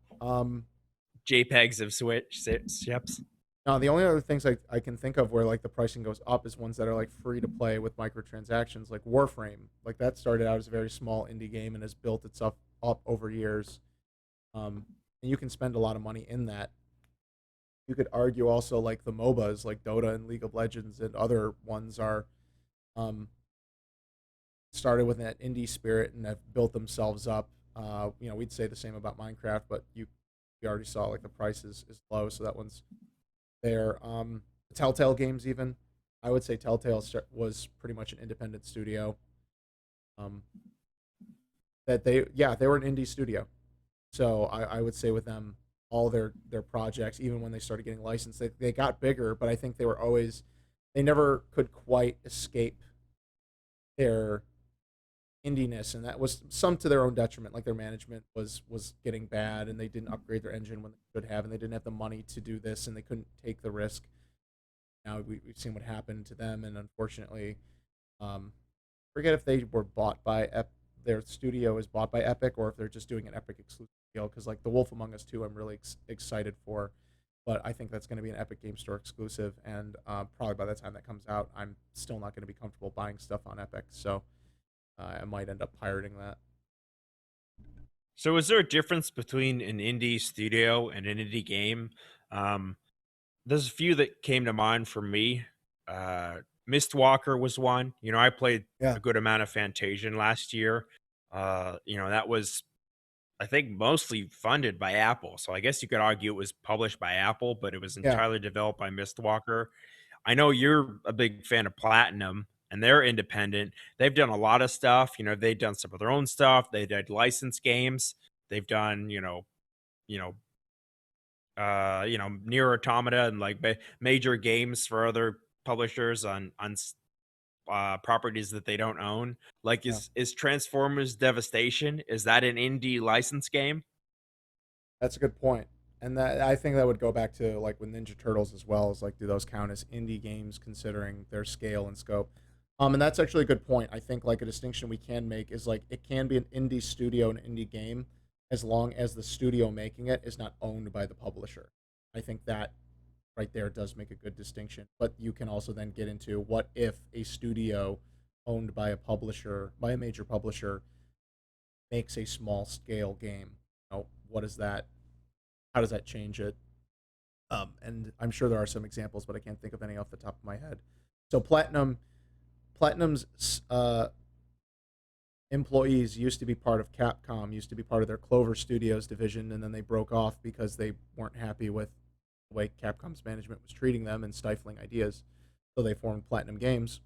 JPEGs of ships. Now the only other things I can think of where like the pricing goes up is ones that are like free to play with microtransactions, like Warframe. Like that started out as a very small indie game and has built itself up over years. And you can spend a lot of money in that. You could argue also like the MOBAs, like Dota and League of Legends and other ones are um, started with that indie spirit and have built themselves up. We'd say the same about Minecraft, but you already saw like the price is low, so that one's there. Telltale games, even I would say Telltale was pretty much an independent studio. Um, that they were an indie studio, so I would say with them all their projects, even when they started getting licensed, they got bigger, but I think they never could quite escape their indiness, and that was some to their own detriment. Like their management was getting bad, and they didn't upgrade their engine when they should have, and they didn't have the money to do this, and they couldn't take the risk. Now we've seen what happened to them, and unfortunately, um, forget if they were bought by their studio is bought by Epic, or if they're just doing an Epic exclusive deal. Because like The Wolf Among Us 2, I'm really excited for, but I think that's going to be an Epic Game Store exclusive, and probably by the time that comes out, I'm still not going to be comfortable buying stuff on Epic. So I might end up pirating that. So, is there a difference between an indie studio and an indie game? Um, there's a few that came to mind for me. Uh, Mistwalker was one. I played Yeah, a good amount of Fantasian last year. That was, I think, mostly funded by Apple. So I guess you could argue it was published by Apple, but it was yeah, entirely developed by Mistwalker. I know you're a big fan of Platinum, and they're independent. They've done a lot of stuff. They've done some of their own stuff. They did licensed games. They've done, you know, Near Automata and like major games for other publishers on properties that they don't own. Like, yeah. is Transformers Devastation, is that an indie license game? That's a good point. And that I think that would go back to like with Ninja Turtles as well, as like do those count as indie games considering their scale and scope? And that's actually a good point. I think like a distinction we can make is like it can be an indie studio, an indie game, as long as the studio making it is not owned by the publisher. I think that right there does make a good distinction. But you can also then get into what if a studio owned by a publisher, by a major publisher, makes a small scale game. What is that? How does that change it? And I'm sure there are some examples, but I can't think of any off the top of my head. So Platinum's employees used to be part of Capcom, used to be part of their Clover Studios division, and then they broke off because they weren't happy with the way Capcom's management was treating them and stifling ideas. So they formed Platinum Games.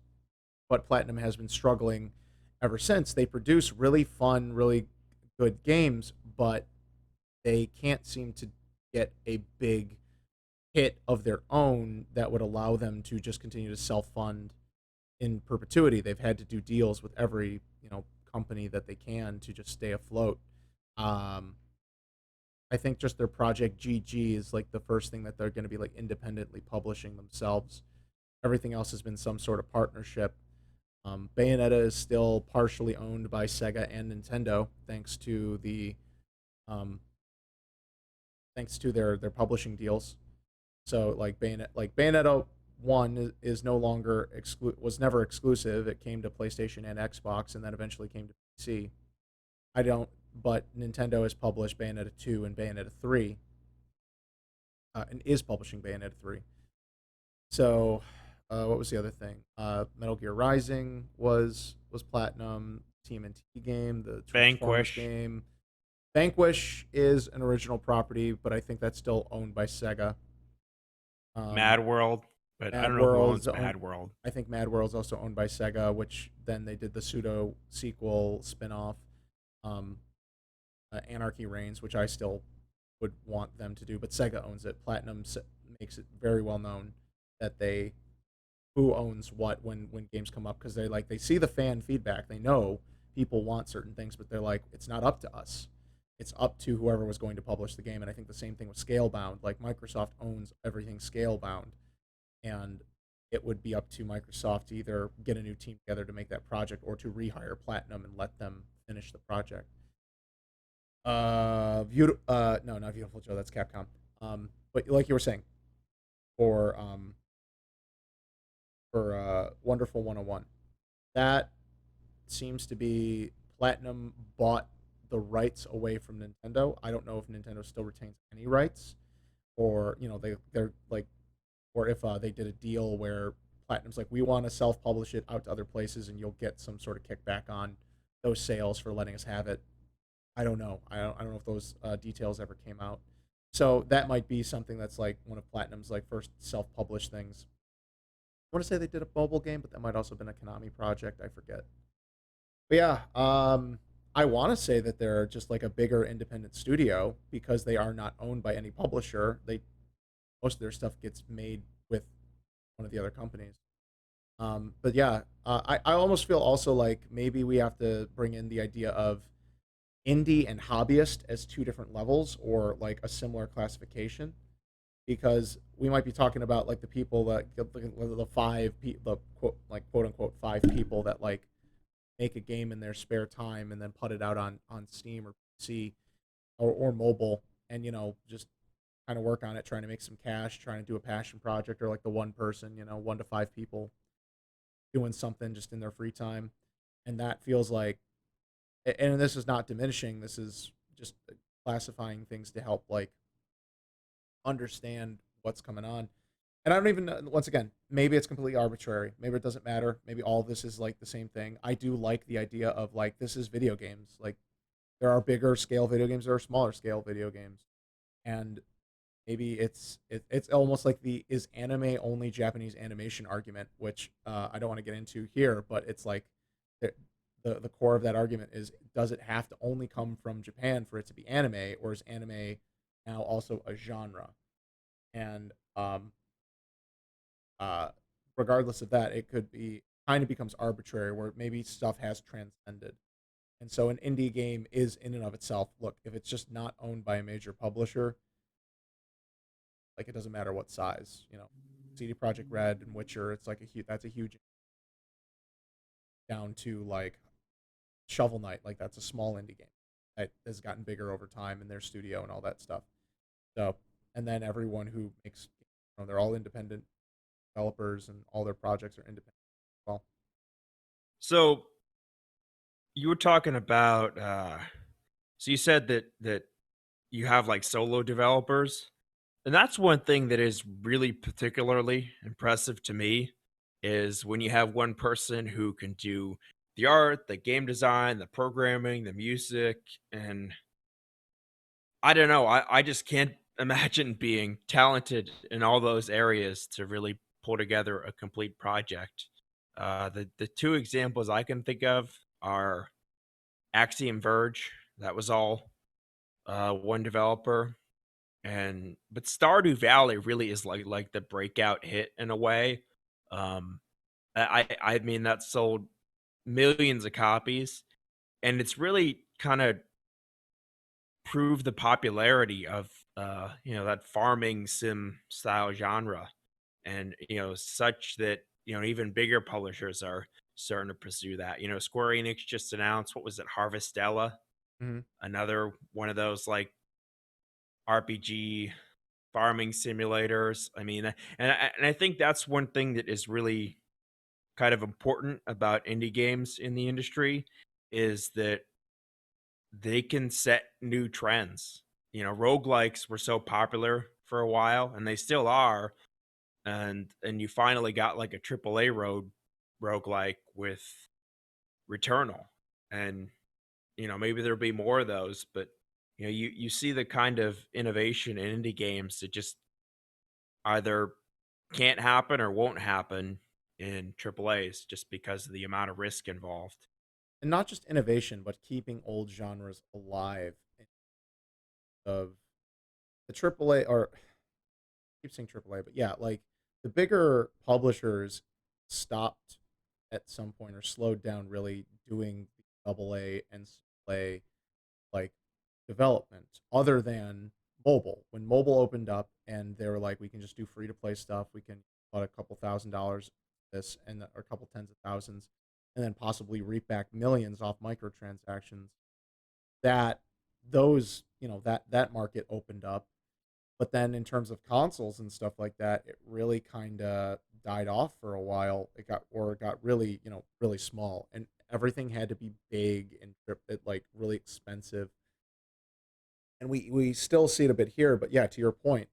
But Platinum has been struggling ever since. They produce really fun, really good games, but they can't seem to get a big hit of their own that would allow them to just continue to self fund in perpetuity. They've had to do deals with every company that they can to just stay afloat. Um, I think just their Project GG is like the first thing that they're going to be like independently publishing themselves. Everything else has been some sort of partnership. Bayonetta is still partially owned by Sega and Nintendo, um, thanks to their publishing deals. So like Bayonetta one is no longer was never exclusive. It came to PlayStation and Xbox, and then eventually came to PC. I don't, but Nintendo has published Bayonetta 2 and Bayonetta 3, and is publishing Bayonetta 3. So, what was the other thing? Metal Gear Rising was platinum. TMNT game, the Transformers Vanquish, game. Vanquish is an original property, but I think that's still owned by Sega. Um, Mad World, but I Mad don't know who World's owns owned. Mad World. I think Mad World's also owned by Sega, which then they did the pseudo sequel spinoff, um, Anarchy Reigns, which I still would want them to do, but Sega owns it. Platinum makes it very well known that they who owns what when games come up, because they see the fan feedback. They know people want certain things, but they're like, it's not up to us. It's up to whoever was going to publish the game. And I think the same thing with Scalebound. Like Microsoft owns everything Scalebound, and it would be up to Microsoft to either get a new team together to make that project or to rehire Platinum and let them finish the project. No, not Beautiful Joe. That's Capcom. But like you were saying, for Wonderful 101, that seems to be Platinum bought the rights away from Nintendo. I don't know if Nintendo still retains any rights, or they're like, or if they did a deal where Platinum's like, we want to self-publish it out to other places, and you'll get some sort of kickback on those sales for letting us have it. I don't know. I don't know if those details ever came out. So that might be something that's like one of Platinum's like first self-published things. I want to say they did a mobile game, but that might also have been a Konami project. I forget. But yeah, I want to say that they're just like a bigger independent studio because they are not owned by any publisher. They Most of their stuff gets made with one of the other companies. But yeah, I almost feel also like maybe we have to bring in the idea of indie and hobbyist as two different levels or like a similar classification, because we might be talking about like the people that the quote unquote five people that like make a game in their spare time and then put it out on Steam or PC or mobile, and just kind of work on it, trying to make some cash, trying to do a passion project, or like the one person, 1 to 5 people doing something just in their free time. And that feels like, and this is not diminishing, this is just classifying things to help like understand what's coming on. And I don't even know, once again, maybe it's completely arbitrary. Maybe it doesn't matter. Maybe all of this is like the same thing. I do like the idea of like, this is video games. Like, there are bigger scale video games, there are smaller scale video games. And maybe it's almost like the is anime only Japanese animation argument, which I don't want to get into here, but it's like the, the core of that argument is, does it have to only come from Japan for it to be anime, or is anime now also a genre? And uh, regardless of that, it could be kind of becomes arbitrary, where maybe stuff has transcended. And so an indie game is in and of itself, look, if it's just not owned by a major publisher, like it doesn't matter what size, CD Projekt Red and Witcher, it's like that's a huge, down to like Shovel Knight, like that's a small indie game that has gotten bigger over time in their studio and all that stuff. So, and then everyone who makes, they're all independent developers and all their projects are independent. Well, So you were talking about so you said that you have like solo developers. And that's one thing that is really particularly impressive to me is when you have one person who can do the art, the game design, the programming, the music, and I don't know, I just can't imagine being talented in all those areas to really pull together a complete project. The two examples I can think of are Axiom Verge. That was all one developer, and but Stardew Valley really is like the breakout hit in a way. Um, I mean that sold millions of copies, and it's really kind of proved the popularity of that farming sim style genre, and such that even bigger publishers are starting to pursue that. You know, Square Enix just announced, what was it, Harvestella, Mhm. another one of those like RPG farming simulators. I mean, and I think that's one thing that is really kind of important about indie games in the industry is that they can set new trends. You know, roguelikes were so popular for a while and they still are. And you finally got like a AAA roguelike with Returnal. And you know, maybe there'll be more of those, but you know, you see the kind of innovation in indie games that just either can't happen or won't happen in AAAs just because of the amount of risk involved. And not just innovation, but keeping old genres alive of the AAA or keep saying AAA, but yeah, like the bigger publishers stopped at some point or slowed down really doing the double A and AAA like development other than mobile. When mobile opened up and they were like, we can just do free to play stuff, we can put a couple $1,000s this and or a couple tens of thousands, and then possibly reap back millions off microtransactions. That those that market opened up, but then in terms of consoles and stuff like that, it really kind of died off for a while. It got really really small, and everything had to be big and like really expensive. And we still see it a bit here, but yeah, to your point,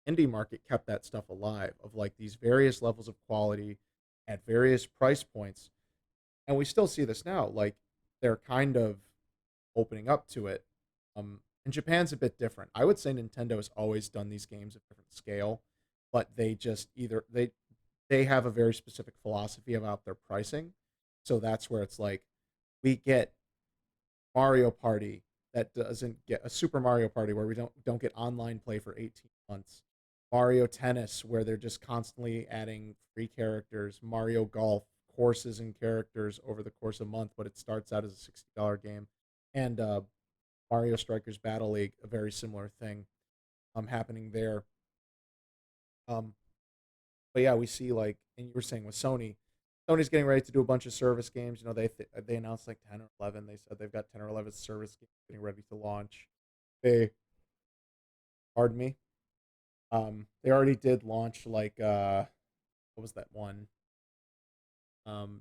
indie market kept that stuff alive of like these various levels of quality at various price points, and we still see this now. Like they're kind of opening up to it. And Japan's a bit different. I would say Nintendo has always done these games at different scale, but they just either they have a very specific philosophy about their pricing. So that's where it's like we get Mario Party that doesn't get a Super Mario Party where we don't get online play for 18 months. Mario Tennis where they're just constantly adding free characters. Mario Golf courses and characters over the course of a month, but it starts out as a $60 game. And Mario Strikers Battle League, a very similar thing happening there. Um, but yeah, we see like, and you were saying with Sony, Sony's getting ready to do a bunch of service games. You know, they announced like 10 or 11. They said they've got 10 or 11 service games getting ready to launch. They, pardon me, they already did launch like what was that one?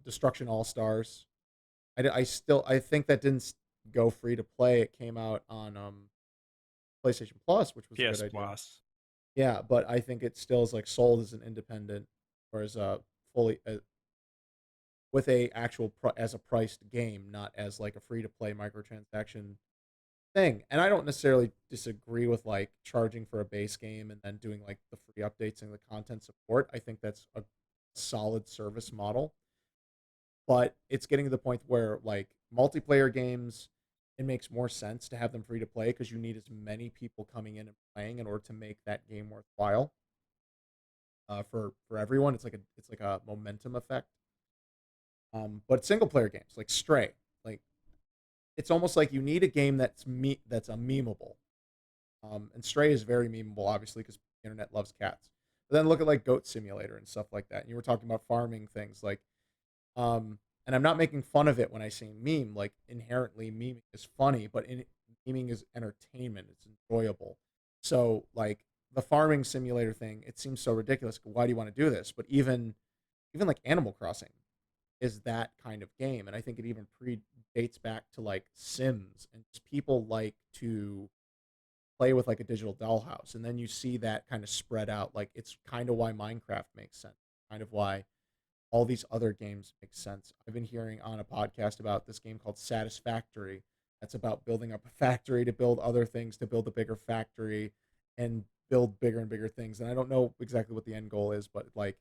Destruction All Stars. I think that didn't go free to play. It came out on PlayStation Plus, which was a good PS idea. Plus. Yeah, but I think it still is like sold as an independent or as a fully with a actual as a priced game, not as like a free to play microtransaction thing. And I don't necessarily disagree with like charging for a base game and then doing like the free updates and the content support. I think that's a solid service model, but it's getting to the point where like multiplayer games, it makes more sense to have them free to play because you need as many people coming in and playing in order to make that game worthwhile for everyone. It's like a momentum effect. But single player games like Stray, like it's almost like you need a game that's a memeable. And Stray is very memeable, obviously, because the internet loves cats. But then look at like Goat Simulator and stuff like that. And you were talking about farming things like, and I'm not making fun of it when I say meme. Like inherently, meming is funny, but meming is entertainment. It's enjoyable. So like the farming simulator thing, it seems so ridiculous. Why do you want to do this? But even like Animal Crossing is that kind of game, and I think it even predates back to like Sims, and just people like to play with like a digital dollhouse, and then you see that kind of spread out. Like it's kind of why Minecraft makes sense, kind of why all these other games make sense. I've been hearing on a podcast about this game called Satisfactory. That's about building up a factory to build other things, to build a bigger factory and build bigger and bigger things. And I don't know exactly what the end goal is, but like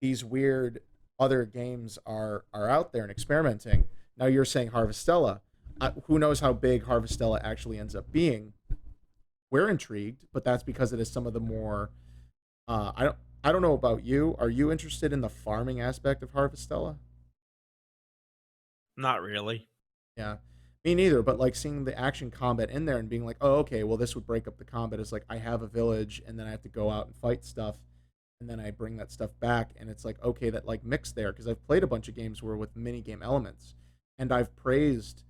these weird other games are out there and experimenting. Now you're saying Harvestella. Who knows how big Harvestella actually ends up being? We're intrigued, but that's because it is some of the more. I don't know about you. Are you interested in the farming aspect of Harvestella? Not really. Yeah, me neither. But like seeing the action combat in there and being like, oh, okay, well, this would break up the combat. It's like I have a village and then I have to go out and fight stuff, and then I bring that stuff back, and it's like, okay, that like mix there, because I've played a bunch of games where with mini game elements, and I've praised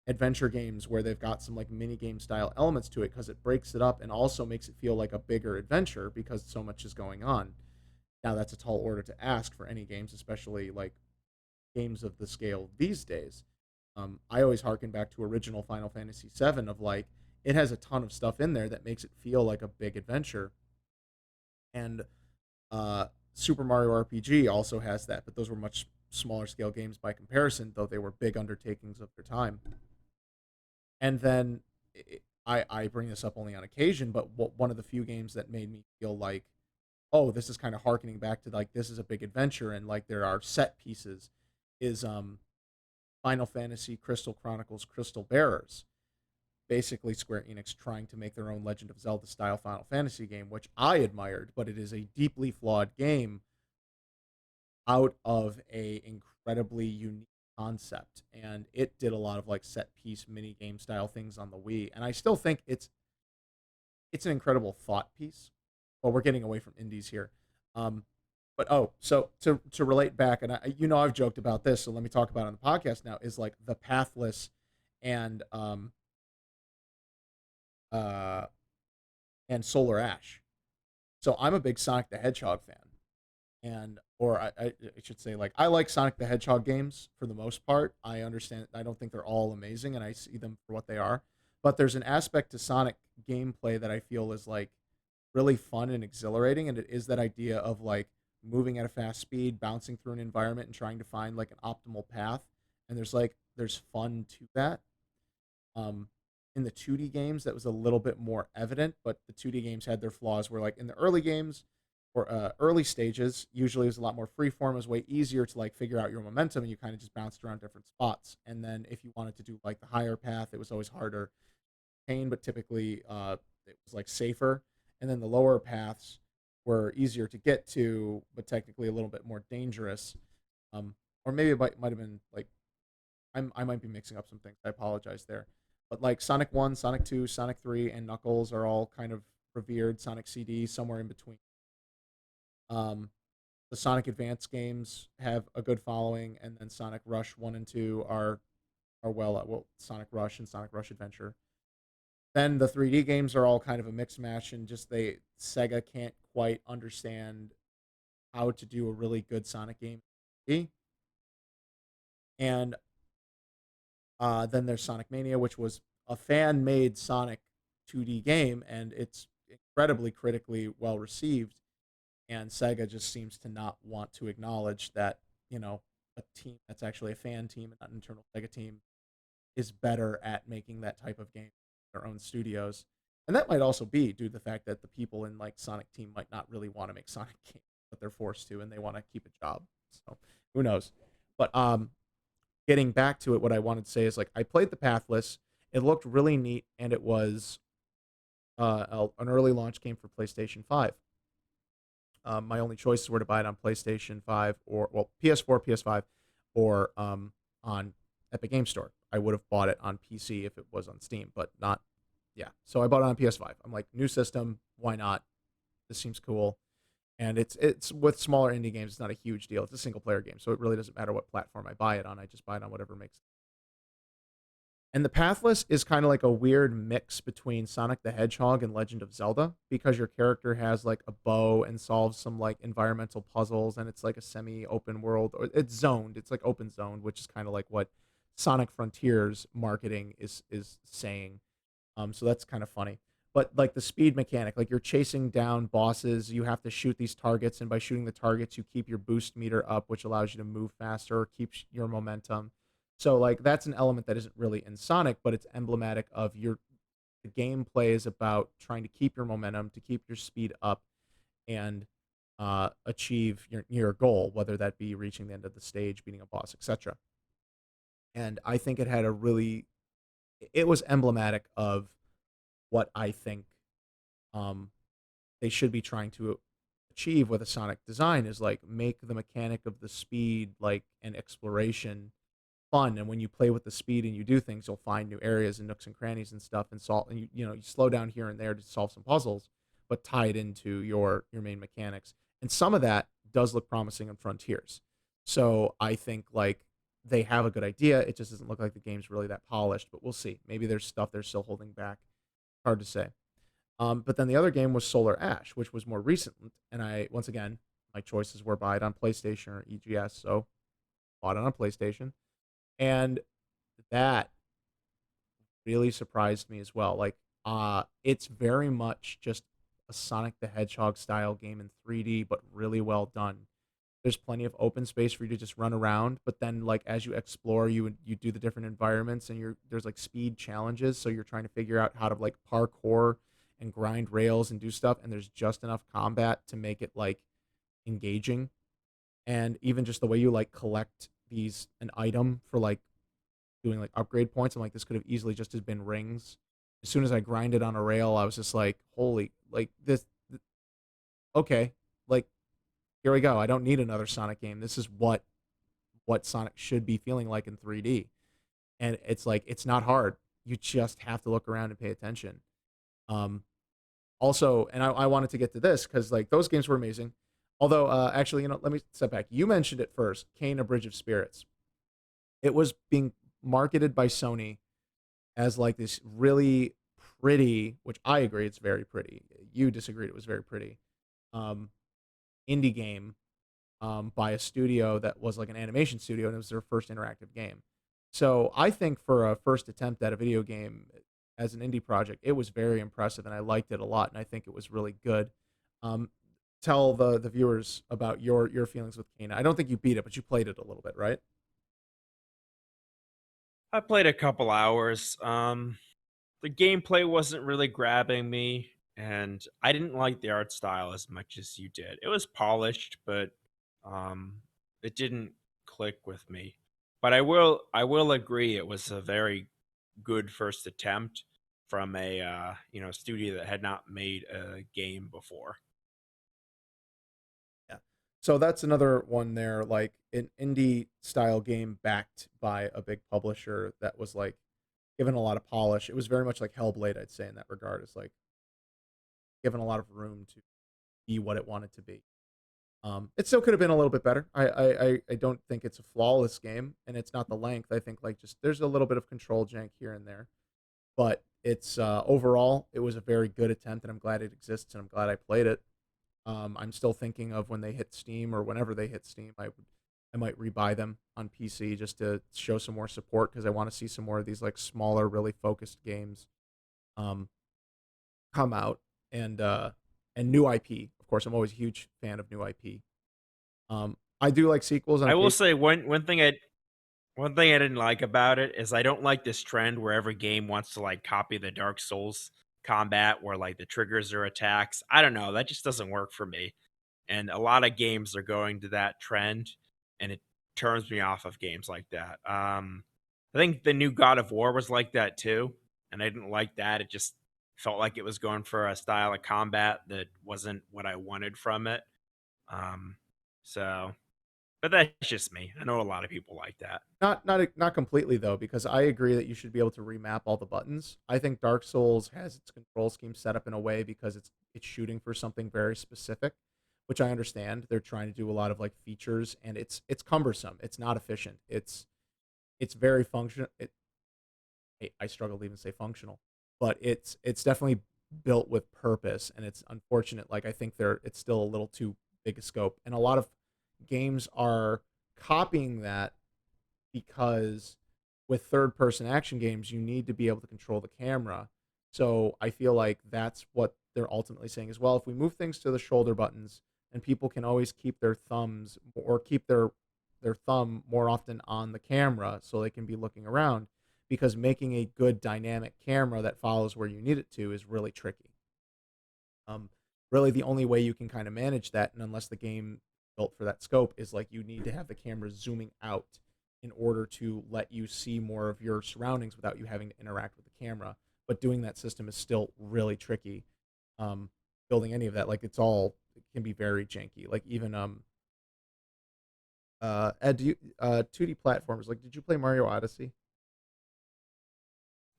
adventure games where they've got some like mini game style elements to it because it breaks it up and also makes it feel like a bigger adventure because so much is going on. Now that's a tall order to ask for any games, especially like games of the scale these days. I always harken back to original Final Fantasy VII of like it has a ton of stuff in there that makes it feel like a big adventure, and uh, Super Mario RPG also has that, but those were much smaller scale games by comparison, though they were big undertakings of their time. And then I bring this up only on occasion, but one of the few games that made me feel like, oh, this is kind of harkening back to like this is a big adventure and like there are set pieces is Final Fantasy Crystal Chronicles Crystal Bearers. Basically, Square Enix trying to make their own Legend of Zelda style Final Fantasy game, which I admired, but it is a deeply flawed game out of a incredibly unique concept, and it did a lot of like set piece mini game style things on the Wii, and I still think it's an incredible thought piece. Well, we're getting away from indies here. um but oh, so to relate back, and I've joked about this, so let me talk about it on the podcast now, is like the pathless and uh and Solar Ash. So I'm a big Sonic the Hedgehog fan, and or I should say, like, I like Sonic the Hedgehog games for the most part. I understand. I don't think they're all amazing, and I see them for what they are. But there's an aspect to Sonic gameplay that I feel is like really fun and exhilarating, and it is that idea of like moving at a fast speed, bouncing through an environment, and trying to find like an optimal path. And there's fun to that. Um, in the 2D games, that was a little bit more evident, but the 2D games had their flaws. Where like in the early games or early stages, usually it was a lot more freeform. It was way easier to like figure out your momentum, and you kind of just bounced around different spots. And then if you wanted to do like the higher path, it was always harder, pain, but typically it was like safer. And then the lower paths were easier to get to, but technically a little bit more dangerous. Um, or maybe it might have been like I might be mixing up some things. I apologize there. But like Sonic 1, Sonic 2, Sonic 3, and Knuckles are all kind of revered. Sonic CD, somewhere in between. Um, the Sonic Advance games have a good following, and then Sonic Rush 1 and 2 are well, Sonic Rush and Sonic Rush Adventure. Then the 3D games are all kind of a mix match, and just Sega can't quite understand how to do a really good Sonic game. And then there's Sonic Mania, which was a fan made Sonic 2D game, and it's incredibly critically well received. And Sega just seems to not want to acknowledge that, a team that's actually a fan team and not an internal Sega team is better at making that type of game in their own studios. And that might also be due to the fact that the people in like Sonic Team might not really want to make Sonic games, but they're forced to, and they want to keep a job. So who knows? But getting back to it, what I wanted to say is like I played the Pathless. It looked really neat, and it was an early launch game for PlayStation 5. My only choices were to buy it on PlayStation 5 or well PS4, PS5, or on Epic Game Store. I would have bought it on PC if it was on Steam, but not. Yeah, so I bought it on PS5. I'm like, new system, why not? This seems cool, and it's with smaller indie games. It's not a huge deal. It's a single player game, so it really doesn't matter what platform I buy it on. I just buy it on whatever makes. And the Pathless is kind of like a weird mix between Sonic the Hedgehog and Legend of Zelda, because your character has like a bow and solves some like environmental puzzles, and it's like a semi-open world, or it's zoned. It's like open zoned, which is kind of like what Sonic Frontiers marketing is saying. So that's kind of funny. But like the speed mechanic, like you're chasing down bosses, you have to shoot these targets, and by shooting the targets, you keep your boost meter up, which allows you to move faster or keeps your momentum. So like that's an element that isn't really in Sonic, but it's emblematic of your the gameplay is about trying to keep your momentum, to keep your speed up, and achieve your goal, whether that be reaching the end of the stage, beating a boss, etc. And I think it was emblematic of what I think um, they should be trying to achieve with a Sonic design, is like make the mechanic of the speed like an exploration fun. And when you play with the speed and you do things, you'll find new areas and nooks and crannies and stuff, and solve, and you slow down here and there to solve some puzzles, but tie it into your main mechanics. And some of that does look promising in Frontiers. So I think like they have a good idea. It just doesn't look like the game's really that polished, but we'll see. Maybe there's stuff they're still holding back. Hard to say. But then the other game was Solar Ash, which was more recent. And I, once again, my choices were buy it on PlayStation or EGS. So bought it on PlayStation. And that really surprised me as well. Like, it's very much just a Sonic the Hedgehog style game in 3D, but really well done. There's plenty of open space for you to just run around, but then like as you explore, you do the different environments, and there's like speed challenges, so you're trying to figure out how to like parkour and grind rails and do stuff, and there's just enough combat to make it like engaging. And even just the way you like collect these an item for like doing like upgrade points. I'm like, this could have easily just as been rings. As soon as I grinded on a rail, I was just like, holy, like okay, like here we go. I don't need another Sonic game. This is what Sonic should be feeling like in 3D. And it's like it's not hard. You just have to look around and pay attention. Um, Also, and I wanted to get to this because like those games were amazing. Although, actually, let me step back. You mentioned it first, Kane: A Bridge of Spirits. It was being marketed by Sony as like this really pretty, which I agree it's very pretty. You disagreed it was very pretty. Um, Indie game by a studio that was like an animation studio, and it was their first interactive game. So I think for a first attempt at a video game as an indie project, it was very impressive, and I liked it a lot, and I think it was really good. Um, Tell the viewers about your feelings with Kena. I don't think you beat it, but you played it a little bit, right? I played a couple hours. The gameplay wasn't really grabbing me, and I didn't like the art style as much as you did. It was polished, but um, it didn't click with me. But I will agree it was a very good first attempt from a studio that had not made a game before. Yeah. So that's another one there, like an indie style game backed by a big publisher that was like given a lot of polish. It was very much like Hellblade, I'd say, in that regard. It's like given a lot of room to be what it wanted to be. It still could have been a little bit better. I don't think it's a flawless game, and it's not the length. I think like just there's a little bit of control jank here and there, but it's overall it was a very good attempt, and I'm glad it exists, and I'm glad I played it. I'm still thinking of when they hit Steam or whenever they hit Steam, I might rebuy them on PC just to show some more support because I want to see some more of these like smaller, really focused games um, come out and new IP. Of course, I'm always a huge fan of new IP. I do like sequels on I will occasion. say one thing I didn't like about it is I don't like this trend where every game wants to like copy the Dark Souls combat where like the triggers are attacks. I don't know, that just doesn't work for me. And a lot of games are going to that trend, and it turns me off of games like that. I think the new God of War was like that too, and I didn't like that. It just felt like it was going for a style of combat that wasn't what I wanted from it. Um, so, but that's just me. I know a lot of people like that. Not completely though, because I agree that you should be able to remap all the buttons. I think Dark Souls has its control scheme set up in a way because it's shooting for something very specific, which I understand. They're trying to do a lot of like features, and it's cumbersome. It's not efficient. It's very functional. I struggle to even say functional, but it's definitely built with purpose, and it's unfortunate. Like I think it's still a little too big a scope, and a lot of games are copying that because with third person action games, you need to be able to control the camera. So I feel like that's what they're ultimately saying as well. If we move things to the shoulder buttons, and people can always keep their thumbs or keep their thumb more often on the camera so they can be looking around, because making a good dynamic camera that follows where you need it to is really tricky. Um, Really, the only way you can kind of manage that, and unless the game built for that scope, is like you need to have the camera zooming out in order to let you see more of your surroundings without you having to interact with the camera. But doing that system is still really tricky. Um, Building any of that, like it can be very janky. Like even Ed, 2D platformers. Like, did you play Mario Odyssey?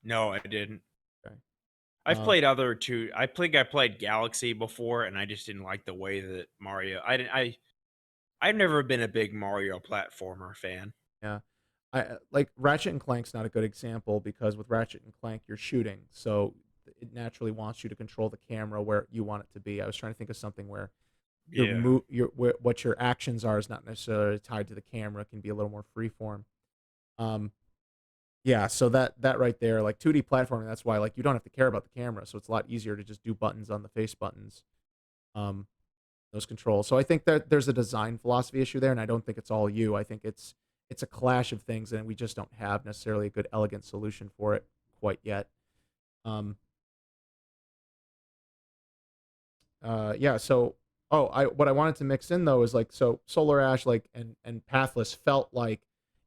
No, I didn't. Okay. I've Um, played other two. I played Galaxy before, and I just didn't like the way that Mario. I didn't. I've never been a big Mario platformer fan. yeah. Like Ratchet and Clank's not a good example because with Ratchet and Clank you're shooting, so it naturally wants you to control the camera where you want it to be. I was trying to think of something where Yeah. what your actions are is not necessarily tied to the camera. It can be a little more freeform. Um, yeah, so that right there, like 2D platforming, that's why like you don't have to care about the camera, so it's a lot easier to just do buttons on the face buttons. Um, those controls. So I think that there's a design philosophy issue there, and I don't think it's all you. I think it's a clash of things, and we just don't have necessarily a good elegant solution for it quite yet. Um, yeah. So, I what I wanted to mix in though is like so Solar Ash like and Pathless felt like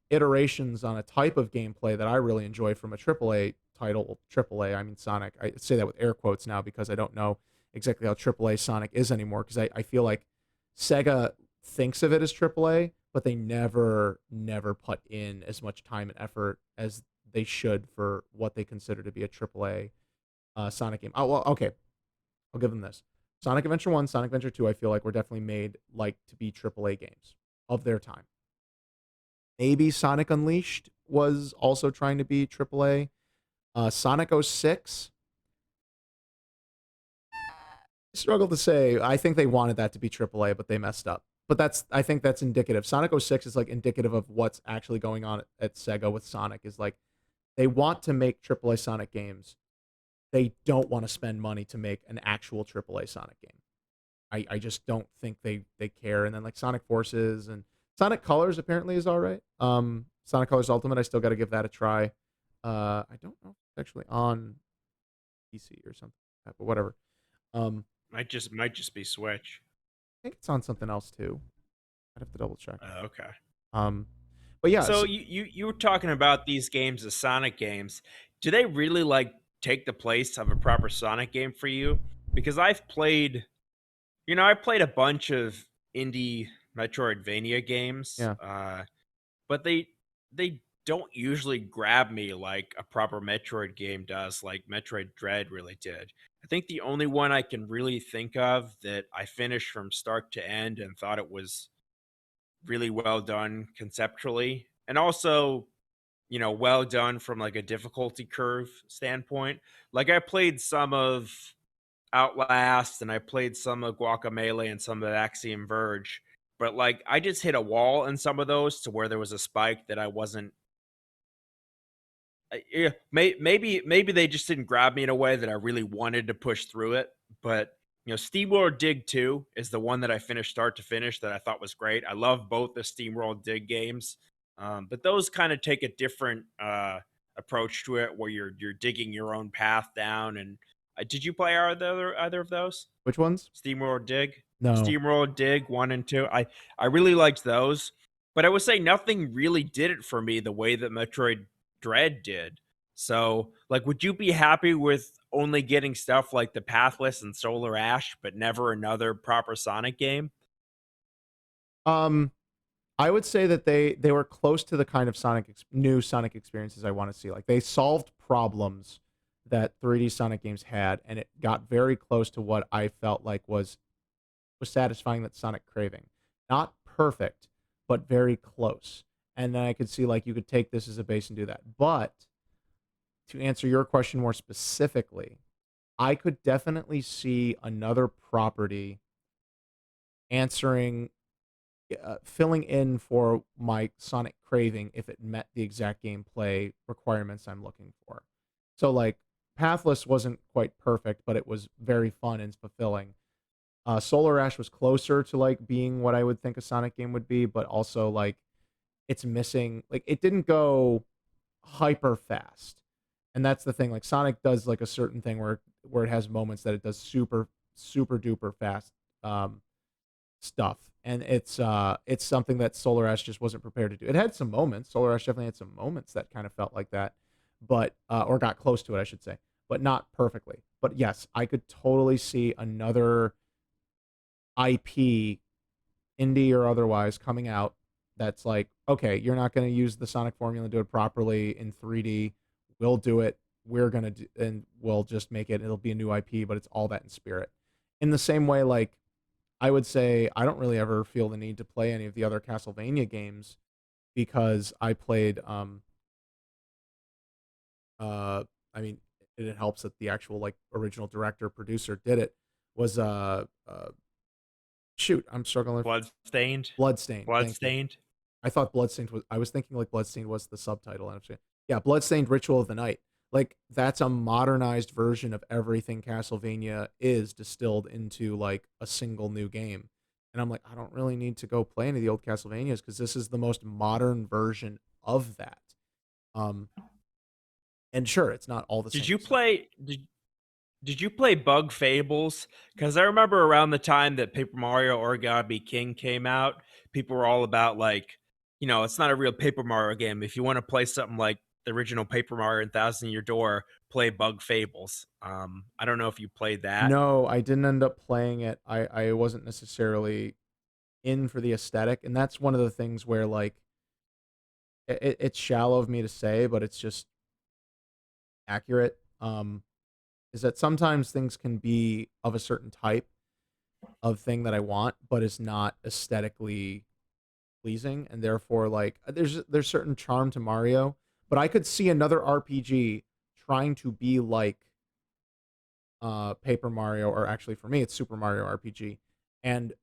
iterations on a type of gameplay that I really enjoy from a AAA title. Well, AAA, I mean Sonic. I say that with air quotes now because I don't know exactly how AAA Sonic is anymore. Because I feel like Sega thinks of it as AAA, but they never put in as much time and effort as they should for what they consider to be a AAA Sonic game. Oh well, okay. I'll give them this. Sonic Adventure 1, Sonic Adventure 2, I feel like were definitely made like to be AAA games of their time. Maybe Sonic Unleashed was also trying to be AAA. Sonic 06, I struggle to say. I think they wanted that to be AAA, but they messed up. But I think that's indicative. Sonic 06 is like indicative of what's actually going on at Sega with Sonic is like they want to make AAA Sonic games. They don't want to spend money to make an actual AAA Sonic game. I just don't think they care. And then like Sonic Forces and Sonic Colors apparently is all right. Sonic Colors Ultimate, I still got to give that a try. I don't know if it's actually on PC or something, like that, but whatever. Um, Might just be Switch. I think it's on something else too. I'd have to double check. Okay. Um, but yeah, So you were talking about these games as Sonic games. Do they really like take the place of a proper Sonic game for you? Because I've played, I played a bunch of indie Metroidvania games, yeah. but they don't usually grab me like a proper Metroid game does, like Metroid Dread really did. I think the only one I can really think of that I finished from start to end and thought it was really well done conceptually, and also, well done from like a difficulty curve standpoint. Like I played some of Outlast and I played some of Guacamelee and some of Axiom Verge, but like I just hit a wall in some of those to where there was a spike that I wasn't. Yeah, maybe they just didn't grab me in a way that I really wanted to push through it. But SteamWorld Dig 2 is the one that I finished start to finish that I thought was great. I love both the SteamWorld Dig games, but those kind of take a different approach to it, where you're digging your own path down. And did you play either of those? Which ones? SteamWorld Dig, No. SteamWorld Dig 1 and 2. I really liked those, but I would say nothing really did it for me the way that Metroid Dread did. So, like, would you be happy with only getting stuff like the Pathless and Solar Ash, but never another proper Sonic game? Um, I would say that they were close to the kind of new Sonic experiences I want to see. Like they solved problems that 3D Sonic games had, and it got very close to what I felt like was satisfying that Sonic craving. Not perfect, but very close. And then I could see like you could take this as a base and do that. But to answer your question more specifically, I could definitely see another property answering filling in for my Sonic craving if it met the exact gameplay requirements I'm looking for. So like Pathless wasn't quite perfect, but it was very fun and fulfilling. Solar Ash was closer to like being what I would think a Sonic game would be, but also like it's missing like it didn't go hyper fast. And that's the thing. Like Sonic does like a certain thing where it has moments that it does super duper fast stuff. And it's something that Solar Ash just wasn't prepared to do. It had some moments. Solar Ash definitely had some moments that kind of felt like that, but or got close to it, I should say, but not perfectly. But yes, I could totally see another IP, indie or otherwise, coming out that's like, okay, you're not going to use the Sonic formula and do it properly in 3D. We'll do it. we're gonna do, and we'll just make it. It'll be a new IP, but it's all that in spirit. In the same way, like I would say, I don't really ever feel the need to play any of the other Castlevania games because I played. I mean, it helps that the actual like original director producer did it. Was shoot, I'm struggling. Bloodstained. Bloodstained. Thank you. Bloodstained. I thought Bloodstained was. I was thinking like Bloodstained was the subtitle. And yeah, Bloodstained Ritual of the Night. Like that's a modernized version of everything Castlevania is distilled into like a single new game. And I'm like, I don't really need to go play any of the old Castlevanias because this is the most modern version of that. Um, and sure, it's not all the same. Did you play? Did you play Bug Fables? Because I remember around the time that Paper Mario Origami King came out, people were all about like, it's not a real Paper Mario game. If you want to play something like the original Paper Mario and Thousand Year Door, play Bug Fables. I don't know if you played that. No, I didn't end up playing it. I wasn't necessarily in for the aesthetic, and that's one of the things where like it's shallow of me to say, but it's just accurate. Is that sometimes things can be of a certain type of thing that I want, but is not aesthetically pleasing, and therefore like there's certain charm to Mario, but I could see another RPG trying to be like Paper Mario, or actually for me it's Super Mario RPG, and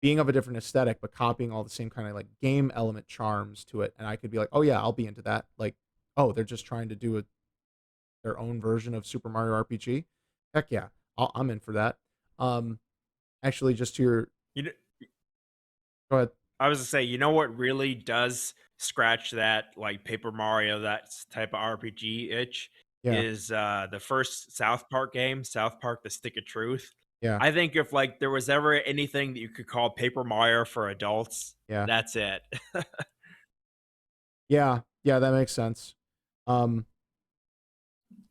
being of a different aesthetic but copying all the same kind of like game element charms to it, and I could be like, oh yeah, I'll be into that. Like, oh, they're just trying to do their own version of Super Mario RPG. Heck yeah, I'm in for that. Actually, just to your You know, go ahead. I was to say, what really does scratch that like Paper Mario, that type of RPG itch, Yeah, is the first South Park game, South Park: The Stick of Truth. yeah, I think if like there was ever anything that you could call Paper Mario for adults, yeah, that's it. yeah, yeah. That makes sense. Um,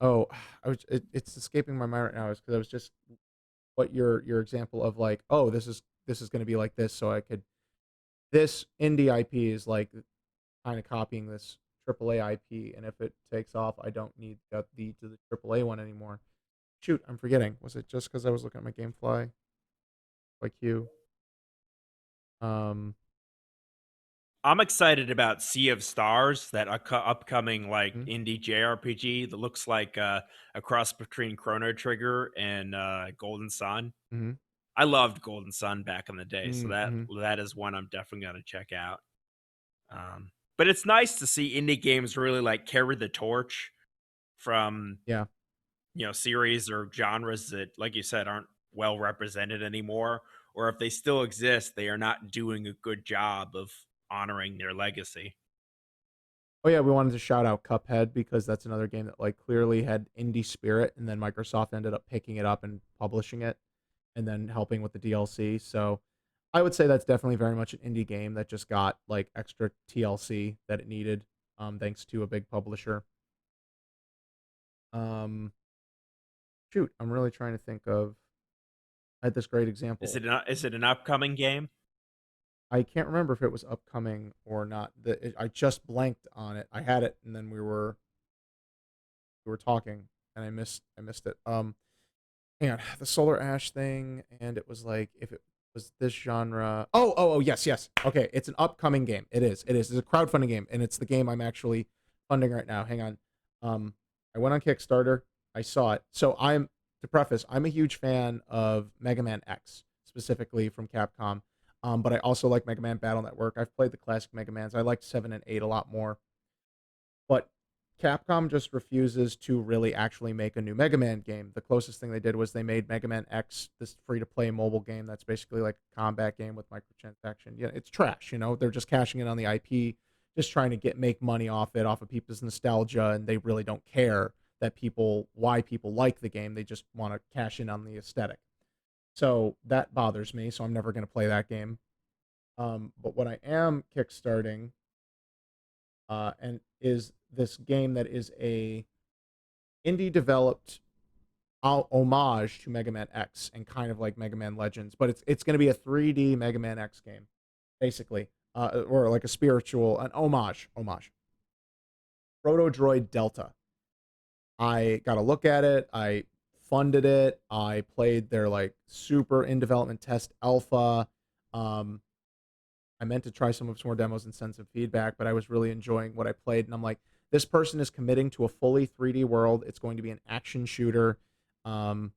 oh, it's escaping my mind right now. Is because I was just what your example of like, oh, this is going to be like this, so I could this indie IP is like kind of copying this AAA IP, and if it takes off, I don't need to the AAA one anymore. Shoot, I'm forgetting. Was it just because I was looking at my GameFly like you? Um, I'm excited about Sea of Stars, that upcoming like mhm, indie JRPG that looks like a cross between Chrono Trigger and Golden Sun. mhm, I loved Golden Sun back in the day, so that mhm. that is one I'm definitely gonna check out. But it's nice to see indie games really like carry the torch from Yeah. series or genres that, like you said, aren't well represented anymore, or if they still exist, they are not doing a good job of honoring their legacy. Oh yeah, we wanted to shout out Cuphead because that's another game that like clearly had indie spirit, and then Microsoft ended up picking it up and publishing it, and then helping with the DLC. So I would say that's definitely very much an indie game that just got like extra TLC that it needed, thanks to a big publisher. Um, shoot, I'm really trying to think of. I had this great example. Is it an upcoming game? I can't remember if it was upcoming or not. I just blanked on it. I had it, and then we were talking, and I missed it. Hang on, the Solar Ash thing, and it was like if it was this genre. Oh, yes, yes. Okay, it's an upcoming game. It is. It is. It's a crowdfunding game, and it's the game I'm actually funding right now. Hang on. I went on Kickstarter. I saw it. So to preface, I'm a huge fan of Mega Man X, specifically from Capcom. But I also like Mega Man Battle Network. I've played the classic Mega Mans. I liked 7 and 8 a lot more. But Capcom just refuses to really actually make a new Mega Man game. The closest thing they did was they made Mega Man X, this free-to-play mobile game that's basically like a combat game with microtransaction. Yeah, it's trash, They're just cashing in on the IP, just trying to make money off it, off of people's nostalgia, and they really don't care why people like the game. They just want to cash in on the aesthetic. So that bothers me, so I'm never going to play that game. But what I am kickstarting and is this game that is a indie developed homage to Mega Man X and kind of like Mega Man Legends, but it's going to be a 3D Mega Man X game, basically, or like an homage. Proto Droid Delta. I got a look at it. I funded it. I played their like super in development test alpha. Um, I meant to try some of more demos and send some feedback, but I was really enjoying what I played. And I'm like, this person is committing to a fully 3D world. It's going to be an action shooter, um,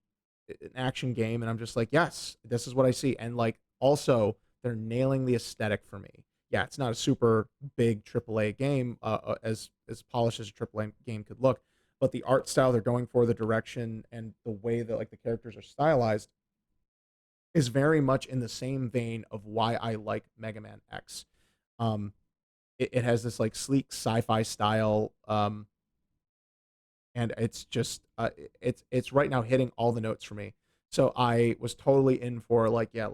an action game. And I'm just like, yes, this is what I see. And like, also, they're nailing the aesthetic for me. Yeah, it's not a super big AAA game, as polished as a AAA game could look, but the art style they're going for, the direction, and the way that like the characters are stylized is very much in the same vein of why I like Mega Man X. Um, it has this like sleek sci-fi style, and it's just it's right now hitting all the notes for me. So I was totally in for like, yeah,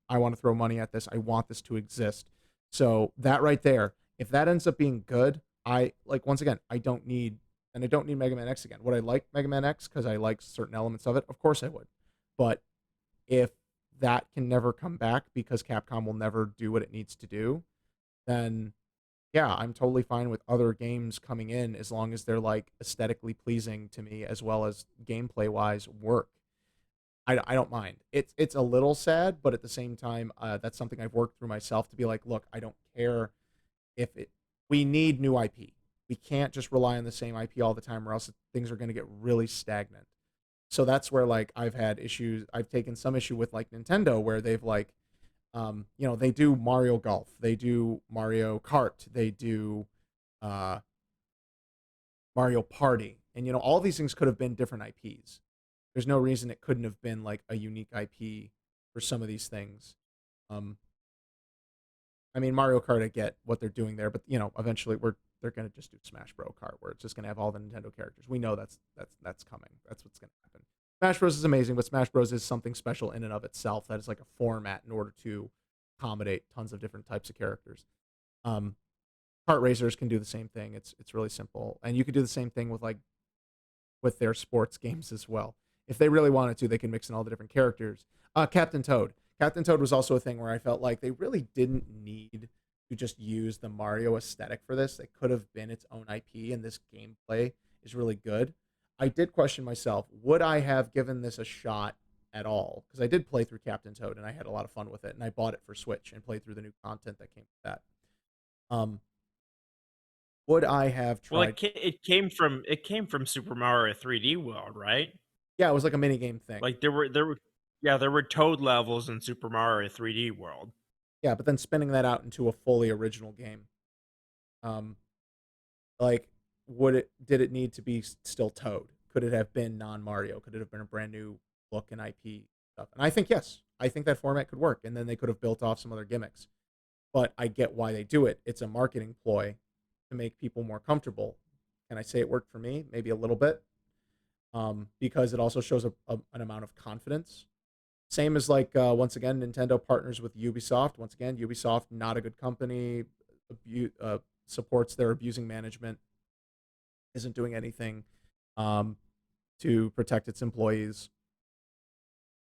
I want to throw money at this. I want this to exist. So that right there, if that ends up being good, I like once again, I don't need Mega Man X again. Would I like Mega Man X because I like certain elements of it? Of course I would. But if that can never come back because Capcom will never do what it needs to do, then yeah, I'm totally fine with other games coming in as long as they're like aesthetically pleasing to me as well as gameplay wise work. I don't mind. It's a little sad, but at the same time, that's something I've worked through myself to be like, look, I don't care if it. We need new IP. We can't just rely on the same IP all the time, or else things are going to get really stagnant. So that's where like I've had issues. I've taken some issue with like Nintendo where they've like they do Mario Golf, they do Mario Kart, they do uh Mario Party, and all these things could have been different IPs. There's no reason it couldn't have been like a unique IP for some of these things. um I mean, Mario Kart, I get what they're doing there, but eventually they're gonna just do Smash Bros. Kart, where it's just gonna have all the Nintendo characters. We know that's coming. That's what's gonna happen. Smash Bros. Is amazing, but Smash Bros. Is something special in and of itself. That is like a format in order to accommodate tons of different types of characters. Um, Kart racers can do the same thing. It's really simple, and you could do the same thing with with their sports games as well. If they really wanted to, they can mix in all the different characters. Captain Toad. Captain Toad was also a thing where I felt like they really didn't need to just use the Mario aesthetic for this. It could have been its own IP, and this gameplay is really good. I did question myself, would I have given this a shot at all? Because I did play through Captain Toad, and I had a lot of fun with it, and I bought it for Switch and played through the new content that came with that. Um, would I have Well, tried? it came from Super Mario 3D World, right? Yeah, it was like a mini game thing. Like there were Toad levels in Super Mario 3D World. Yeah, but then spinning that out into a fully original game. Um, like, did it need to be still Toad? Could it have been non Mario? Could it have been a brand new look and IP stuff? And I think yes. I think that format could work, and then they could have built off some other gimmicks. But I get why they do it. It's a marketing ploy to make people more comfortable. Can I say it worked for me? Maybe a little bit, because it also shows an amount of confidence. Same as like once again, Nintendo partners with Ubisoft. Once again, Ubisoft not a good company. Supports their abusing management. Isn't doing anything um, to protect its employees.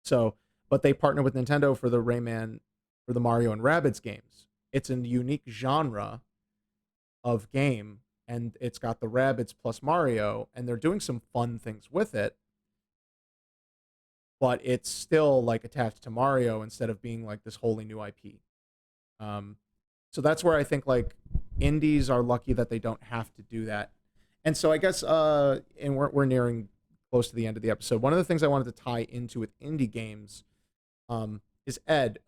So, but they partner with Nintendo for the Rayman, for the Mario and Rabbids games. It's a unique genre of game, and it's got the Rabbids plus Mario, and they're doing some fun things with it. But it's still like attached to Mario instead of being like this wholly new IP. Um, so that's where I think like indies are lucky that they don't have to do that. And so I guess and we're nearing close to the end of the episode. One of the things I wanted to tie into with indie games is Ed.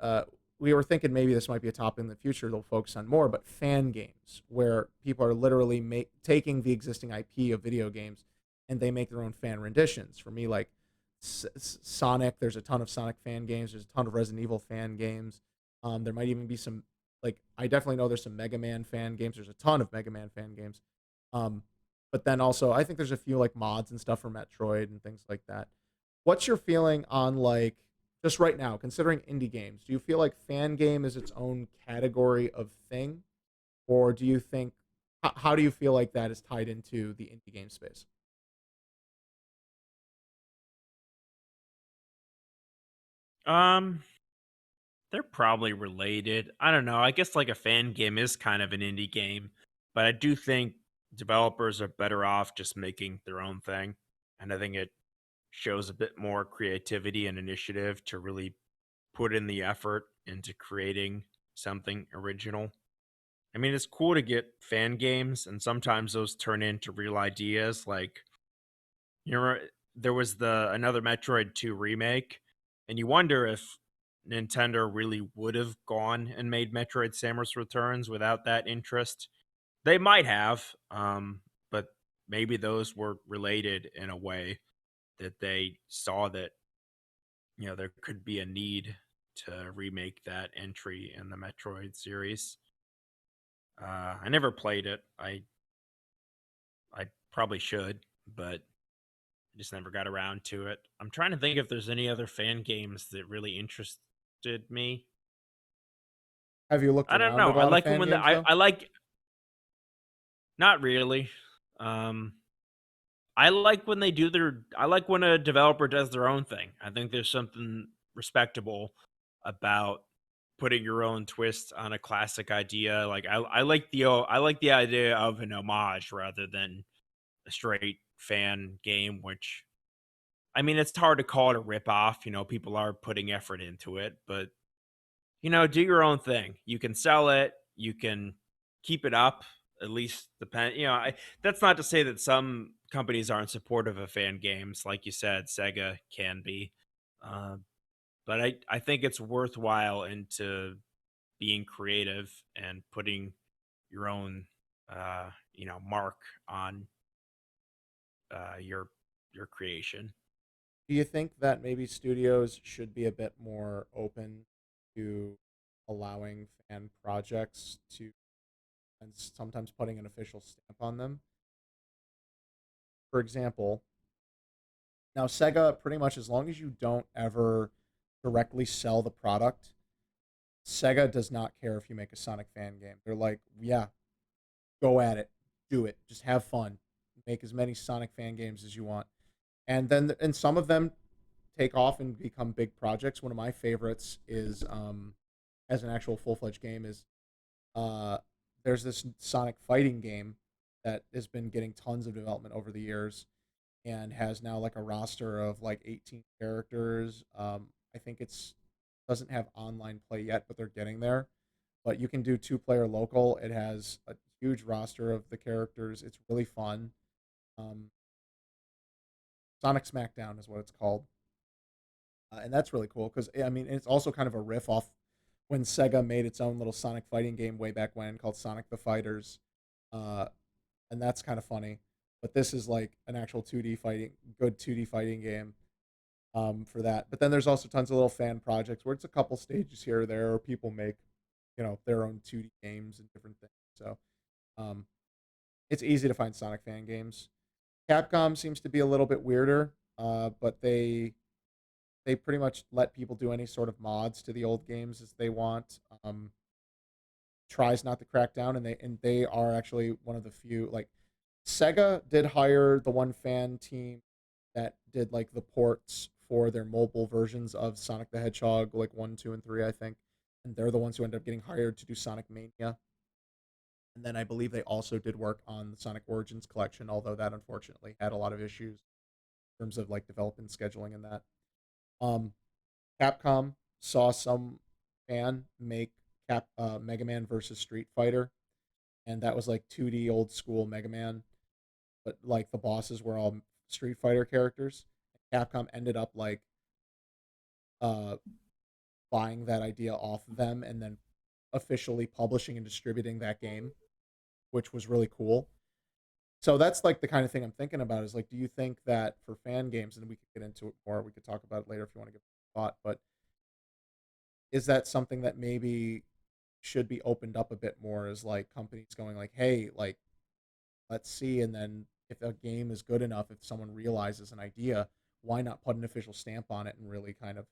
We were thinking maybe this might be a topic in the future they'll focus on more, but fan games where people are literally taking the existing IP of video games and they make their own fan renditions. For me, like Sonic, there's a ton of Sonic fan games. There's a ton of Resident Evil fan games. There might even be some like I definitely know there's some Mega Man fan games. There's a ton of Mega Man fan games. Um, but then also I think there's a few like mods and stuff for Metroid and things like that. What's your feeling on like just right now, considering indie games? Do you feel like fan game is its own category of thing, or do you think how do you feel like that is tied into the indie game space? Um, they're probably related. I don't know. I guess like a fan game is kind of an indie game, but I do think developers are better off just making their own thing. and I think it shows a bit more creativity and initiative to really put in the effort into creating something original. I mean, it's cool to get fan games, and sometimes those turn into real ideas. Like, you know, there was the another Metroid 2 remake, and you wonder if Nintendo really would have gone and made Metroid Samus Returns without that interest. They might have, but maybe those were related in a way that they saw that, there could be a need to remake that entry in the Metroid series. I never played it. I probably should, but I just never got around to it. I'm trying to think if there's any other fan games that really interested me. Have you looked I don't around know. at a I lot of like them fan when games though? I like not really. Um I like when they do their I like when a developer does their own thing. I think there's something respectable about putting your own twist on a classic idea. Like I like the idea of an homage rather than a straight fan game, which I mean it's hard to call it a rip off. People are putting effort into it, but do your own thing. You can sell it, you can keep it up, at least that's not to say that some companies aren't supportive of fan games. Like you said, Sega can be. Uh, but I think it's worthwhile into being creative and putting your own mark on your creation. Do you think that maybe studios should be a bit more open to allowing fan projects to, and sometimes putting an official stamp on them? For example, now Sega pretty much, as long as you don't ever directly sell the product, Sega does not care if you make a Sonic fan game. They're like, yeah, go at it, do it, just have fun, make as many Sonic fan games as you want. And some of them take off and become big projects. One of my favorites is, as an actual full fledged game, is uh, there's this Sonic fighting game that has been getting tons of development over the years and has now like a roster of like 18 characters. I think it's doesn't have online play yet, but they're getting there. But you can do two-player local. It has a huge roster of the characters. It's really fun. Um, Sonic Smackdown is what it's called, and that's really cool because I mean it's also kind of a riff off when Sega made its own little Sonic fighting game way back when called Sonic the Fighters, uh, and that's kind of funny. But this is like an actual 2D fighting, good 2D fighting game, for that. But then there's also tons of little fan projects where it's a couple stages here or there, or people make, their own 2D games and different things. So, um, it's easy to find Sonic fan games. Capcom seems to be a little bit weirder, but they pretty much let people do any sort of mods to the old games as they want. Tries not to crack down, and they are actually one of the few. Like Sega did hire the one fan team that did like the ports for their mobile versions of Sonic the Hedgehog, like 1, 2, and 3, I think, and they're the ones who ended up getting hired to do Sonic Mania. And then I believe they also did work on the Sonic Origins collection, although that unfortunately had a lot of issues in terms of like development scheduling and that. Um, Capcom saw some fan make Mega Man versus Street Fighter, and that was like 2D old school Mega Man, but like the bosses were all Street Fighter characters. Capcom ended up like uh, buying that idea off of them and then officially publishing and distributing that game, which was really cool. So that's like the kind of thing I'm thinking about is like, do you think that for fan games, and we could get into it more, we could talk about it later if you want to give it a thought, but is that something that maybe should be opened up a bit more as like companies going like, hey, like let's see, and then if a game is good enough, if someone realizes an idea, why not put an official stamp on it and really kind of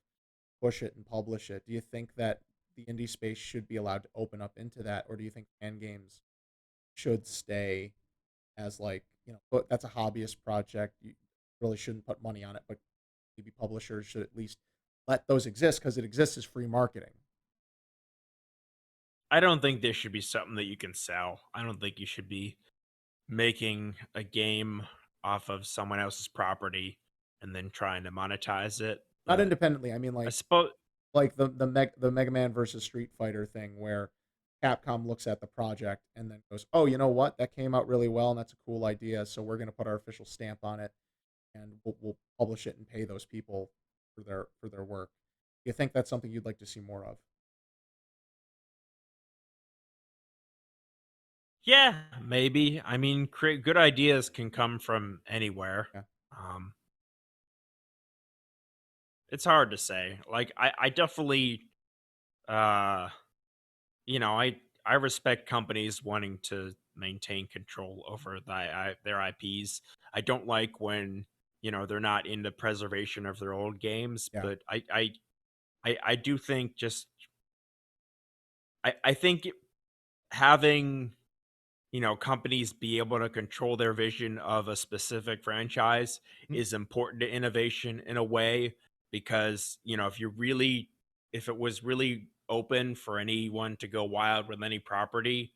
push it and publish it? Do you think that the indie space should be allowed to open up into that, or do you think fan games should stay as like, but that's a hobbyist project? You really shouldn't put money on it, but maybe publishers should at least let those exist because it exists as free marketing. I don't think this should be something that you can sell. I don't think you should be making a game off of someone else's property and then trying to monetize it. Not But independently. I mean, I like suppose, the Mega Man versus Street Fighter thing, where Capcom looks at the project and then goes, "Oh, you know what? That came out really well, and that's a cool idea. So we're going to put our official stamp on it, and we'll publish it and pay those people for their work." Do you think that's something you'd like to see more of? yeah, maybe. I mean, create good ideas can come from anywhere. Yeah. Um, it's hard to say. Like, I definitely, uh, you know, I respect companies wanting to maintain control over their IPs. I don't like when they're not in the preservation of their old games, Yeah. but I do think just I think having companies be able to control their vision of a specific franchise Mhm. is important to innovation in a way because, if it was really open for anyone to go wild with any property,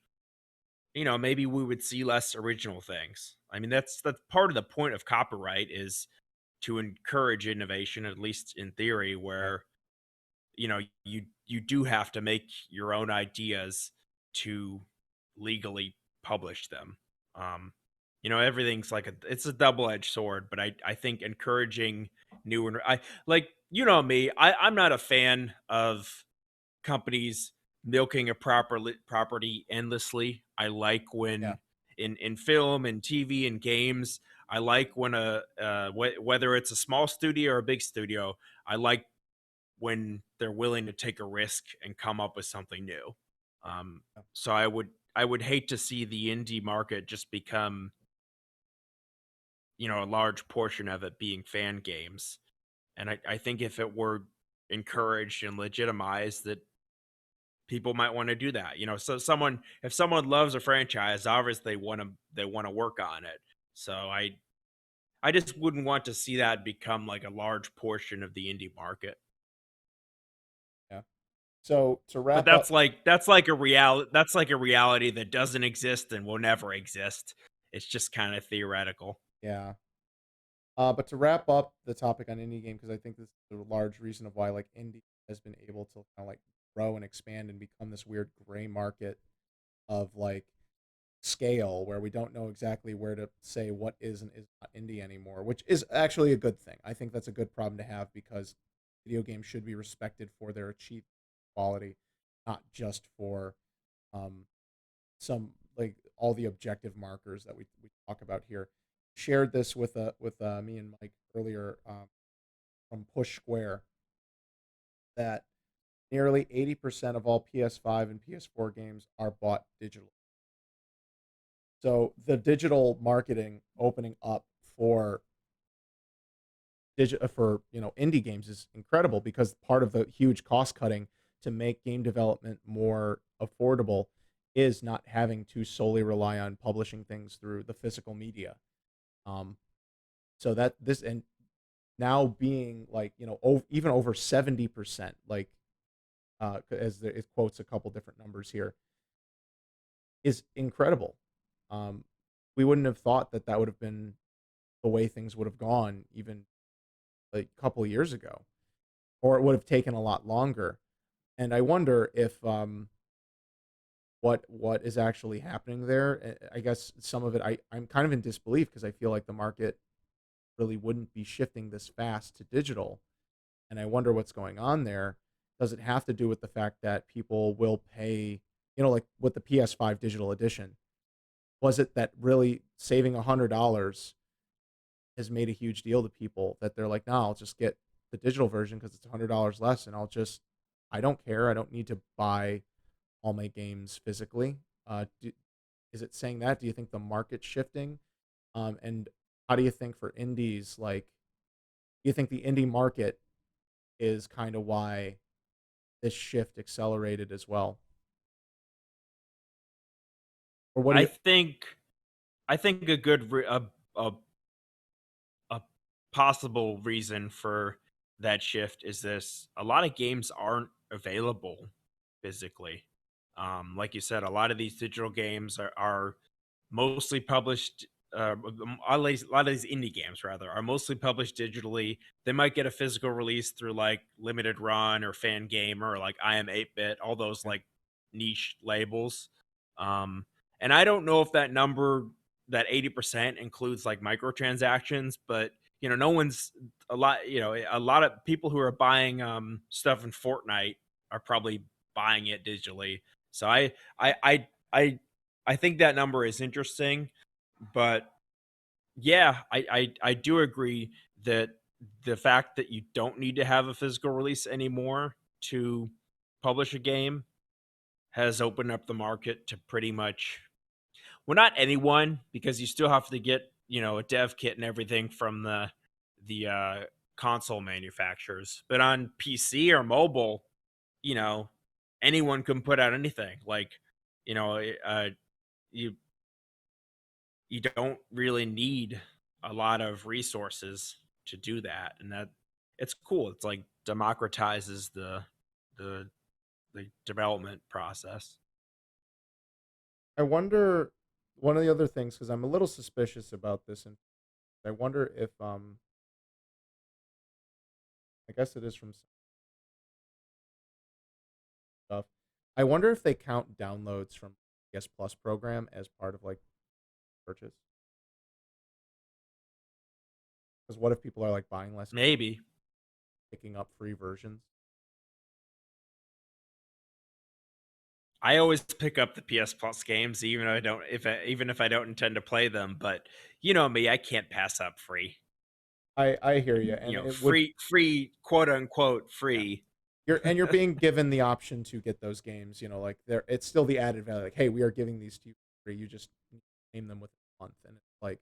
maybe we would see less original things. I mean, that's part of the point of copyright is to encourage innovation, at least in theory, Right. where you do have to make your own ideas to legally publish them. Um, everything's like it's a double-edged sword, but I think encouraging new and I like me, I'm not a fan of companies milking a property endlessly. I like Yeah. when in film and TV and games, I like when whether it's a small studio or a big studio, I like when they're willing to take a risk and come up with something new. Um, Yeah. so I would hate to see the indie market just become, a large portion of it being fan games. And I think if it were encouraged and legitimized, that people might want to do that. So if someone loves a franchise, obviously they want to work on it. So I just wouldn't want to see that become like a large portion of the indie market. Yeah. So to But wrap up, that's like a reality that doesn't exist and will never exist. It's just kind of theoretical. yeah. But to wrap up the topic on indie game, because I think this is a large reason of why like indie has been able to kind of like grow and expand and become this weird gray market of like scale where we don't know exactly where to say what is and is not indie anymore, which is actually a good thing. I think that's a good problem to have because video games should be respected for their achieved quality, not just for um, some like all the objective markers that we talk about here. Shared this with me and Mike earlier from Push Square that nearly 80% of all PS5 and PS4 games are bought digitally. So the digital marketing opening up for for indie games is incredible because part of the huge cost cutting to make game development more affordable is not having to solely rely on publishing things through the physical media. Um, so that this and now being like even over 70%, like it quotes a couple different numbers here, is incredible. Um, we wouldn't have thought that that would have been the way things would have gone even a couple of years ago, or it would have taken a lot longer. And I wonder if what is actually happening there. I guess some of it I'm kind of in disbelief because I feel like the market really wouldn't be shifting this fast to digital, and I wonder what's going on there. Does it have to do with the fact that people will pay, like with the PS5 digital edition? Was it that really saving $100 has made a huge deal to people that they're like, no, I'll just get the digital version because it's $100 less, and I don't care. I don't need to buy all my games physically. Is it saying that? Do you think the market's shifting? And how do you think for indies, like, do you think the indie market is kind of why this shift accelerated as well? Or what do I you? think I think a possible reason for that shift is this: a lot of games aren't available physically. Like you said, a lot of these digital games are mostly published a lot of these indie games rather are mostly published digitally. They might get a physical release through like Limited Run or Fan Gamer or like I Am 8-Bit, all those Yeah. like niche labels. Um, and I don't know if that number, that 80% includes like microtransactions, but no one's a lot of people who are buying stuff in Fortnite are probably buying it digitally. So I I I I think that number is interesting, but yeah, I do agree that the fact that you don't need to have a physical release anymore to publish a game has opened up the market to pretty much, well, not anyone, because you still have to get, a dev kit and everything from the console manufacturers. But on PC or mobile, you know, anyone can put out anything. Like, you know, you you don't really need a lot of resources to do that, and that it's cool. It's like democratizes the the development process. I wonder one of the other things, because I'm a little suspicious about this, and I wonder if I guess it is from some stuff. I wonder if they count downloads from PS Plus program as part of like purchase. Because what if people are like buying less, Maybe. picking up free versions? I always pick up the PS Plus games, even if I don't intend to play them. But you know me, I can't pass up free. I hear you, and it would, Free, quote unquote yeah. free. You're being given the option to get those games. Like there, it's still the added value. Like, hey, we are giving these to you for free. You just name them within a month, and it's like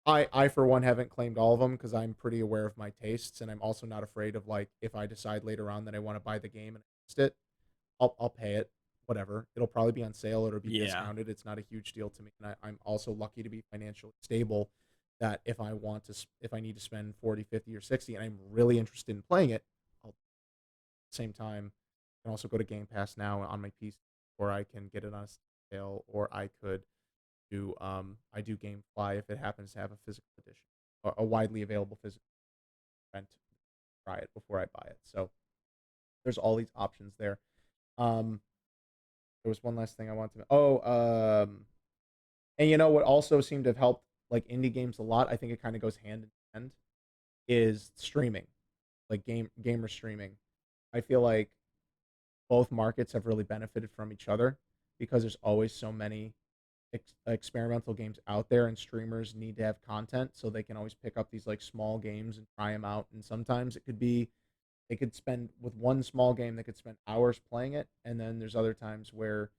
I for one haven't claimed all of them because I'm pretty aware of my tastes, and I'm also not afraid of like if I decide later on that I want to buy the game and I missed it, I'll pay it. Whatever. It'll probably be on sale. It'll be Yeah, discounted. It's not a huge deal to me, and I'm also lucky to be financially stable. That if I want to, if I need to spend 40, 50, or 60, and I'm really interested in playing it, I'll at the same time I can also go to Game Pass now on my PC, or I can get it on a sale, or I could do I do GameFly if it happens to have a physical edition, or a widely available physical rent, try it before I buy it. So there's all these options there. Um, there was one last thing I wanted to. And what also seemed to have helped like indie games a lot. I think it kind of goes hand in hand is streaming, like gamer streaming. I feel like both markets have really benefited from each other because there's always so many experimental games out there, and streamers need to have content so they can always pick up these like small games and try them out. And sometimes it could be they could spend with one small game, they could spend hours playing it, and then there's other times where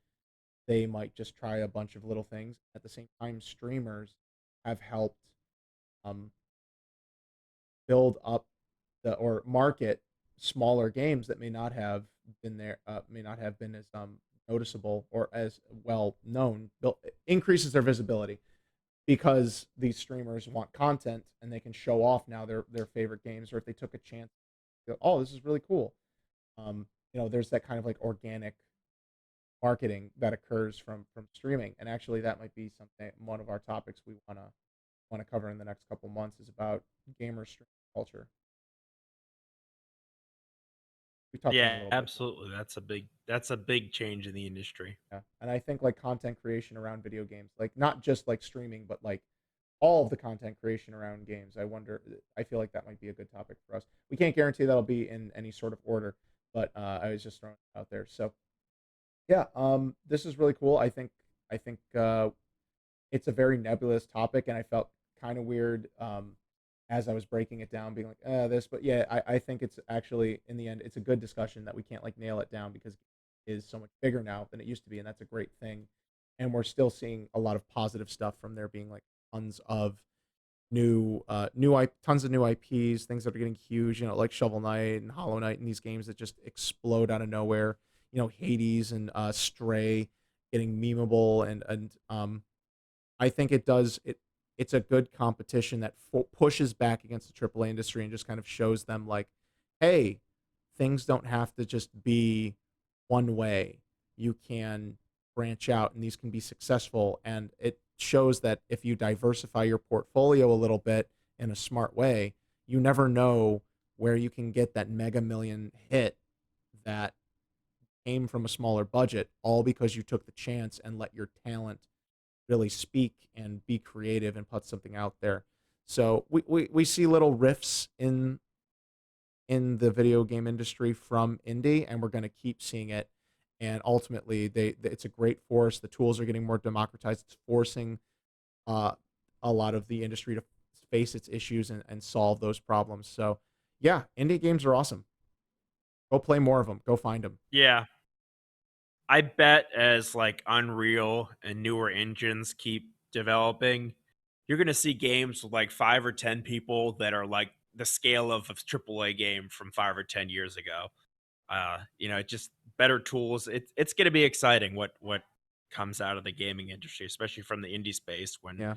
they might just try a bunch of little things. At the same time, streamers have helped um, build up or market smaller games that may not have been there, may not have been as noticeable or as well known. Increases their visibility because these streamers want content and they can show off now their favorite games, or if they took a chance, go, oh, this is really cool. There's that kind of like organic marketing that occurs from streaming, and actually that might be something, one of our topics we want to cover in the next couple months is about gamer stream culture. We touched on it a yeah, little bit. absolutely. That's a big change in the industry. Yeah, and I think like content creation around video games, like not just like streaming, but like all of the content creation around games. I feel like that might be a good topic for us. We can't guarantee that'll be in any sort of order, but I was just throwing it out there. So yeah, this is really cool. I think it's a very nebulous topic, and I felt kind of weird as I was breaking it down, being like, this. But yeah, I think it's actually in the end, it's a good discussion that we can't like nail it down because it is so much bigger now than it used to be, and that's a great thing. And we're still seeing a lot of positive stuff from there being like tons of tons of new IPs, things that are getting huge, like Shovel Knight and Hollow Knight, and these games that just explode out of nowhere. Hades and Stray getting memeable, and I think it's a good competition that pushes back against the AAA industry and just kind of shows them like, hey, things don't have to just be one way. You can branch out, and these can be successful. And shows that if you diversify your portfolio a little bit in a smart way, you never know where you can get that mega million hit that came from a smaller budget, all because you took the chance and let your talent really speak and be creative and put something out there. So we see little rifts in the video game industry from indie, and we're going to keep seeing it. And ultimately, it's a great force. The tools are getting more democratized. It's forcing uh, a lot of the industry to face its issues and solve those problems. So, yeah, indie games are awesome. Go play more of them. Go find them. Yeah. I bet as like Unreal and newer engines keep developing, you're gonna see games with like 5 or 10 people that are like the scale of a AAA game from 5 or 10 years ago. Just better tools. It's gonna be exciting what comes out of the gaming industry, especially from the indie space when Yeah.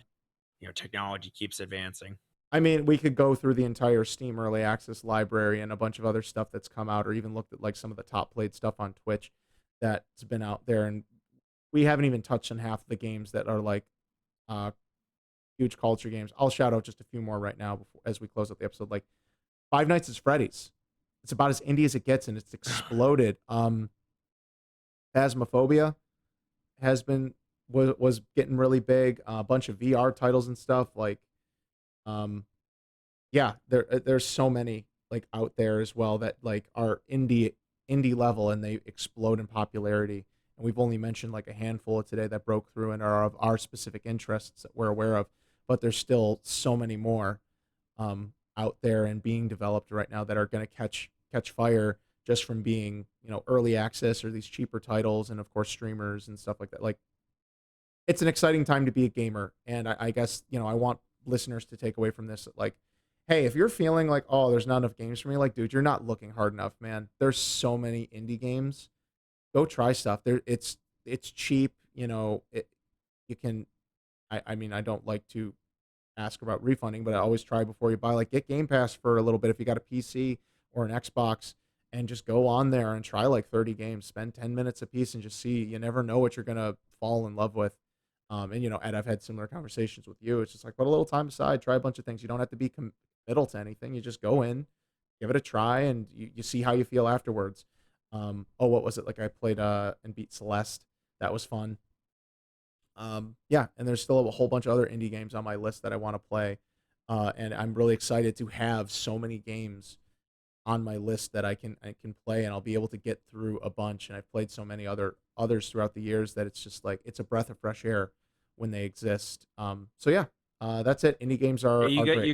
technology keeps advancing. I mean, we could go through the entire Steam early access library and a bunch of other stuff that's come out, or even looked at like some of the top played stuff on Twitch that's been out there. And we haven't even touched on half the games that are like uh, huge culture games. I'll shout out just a few more right now before, as we close out the episode. Like Five Nights at Freddy's. It's about as indie as it gets, and it's exploded. Phasmophobia has been was getting really big. A bunch of VR titles and stuff. Like, um, yeah, there's so many like out there as well that like are indie level, and they explode in popularity. And we've only mentioned like a handful of today that broke through and are of our specific interests that we're aware of, but there's still so many more out there and being developed right now that are going to catch fire just from being early access or these cheaper titles, and of course streamers and stuff like that. Like, it's an exciting time to be a gamer, and I guess I want listeners to take away from this, like, hey, if you're feeling like, oh, there's not enough games for me, like, dude, you're not looking hard enough, man. There's so many indie games. Go try stuff. It's cheap. You can. I mean, I don't like to ask about refunding, but I always try before you buy. Like, get Game Pass for a little bit if you got a PC or an Xbox, and just go on there and try like 30 games. Spend 10 minutes a piece and just see. You never know what you're gonna fall in love with. And Ed, I've had similar conversations with you. It's just like, put a little time aside, try a bunch of things. You don't have to be committal to anything. You just go in, give it a try, and you see how you feel afterwards. Oh, what was it? Like, I played and beat Celeste. That was fun. Yeah, and there's still a whole bunch of other indie games on my list that I want to play. And I'm really excited to have so many games on my list that I can play, and I'll be able to get through a bunch. And I've played so many others throughout the years that it's just like it's a breath of fresh air when they exist. So yeah, that's it. Indie games Yeah, are you are got great.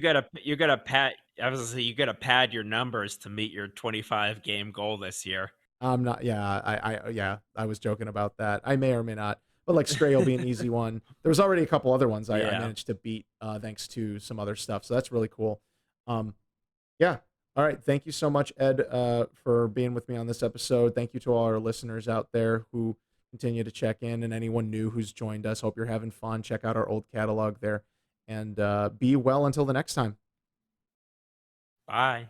you got to pat. I was gonna say you got to pad your numbers to meet your 25 game goal this year. I'm not. Yeah, yeah, I was joking about that. I may or may not, but like Stray will be an easy one. There was already a couple other ones I Yeah. managed to beat thanks to some other stuff, so that's really cool. Um, yeah. All right. Thank you so much, Ed, for being with me on this episode. Thank you to all our listeners out there who continue to check in, and anyone new who's joined us. Hope you're having fun. Check out our old catalog there, and be well until the next time. Bye.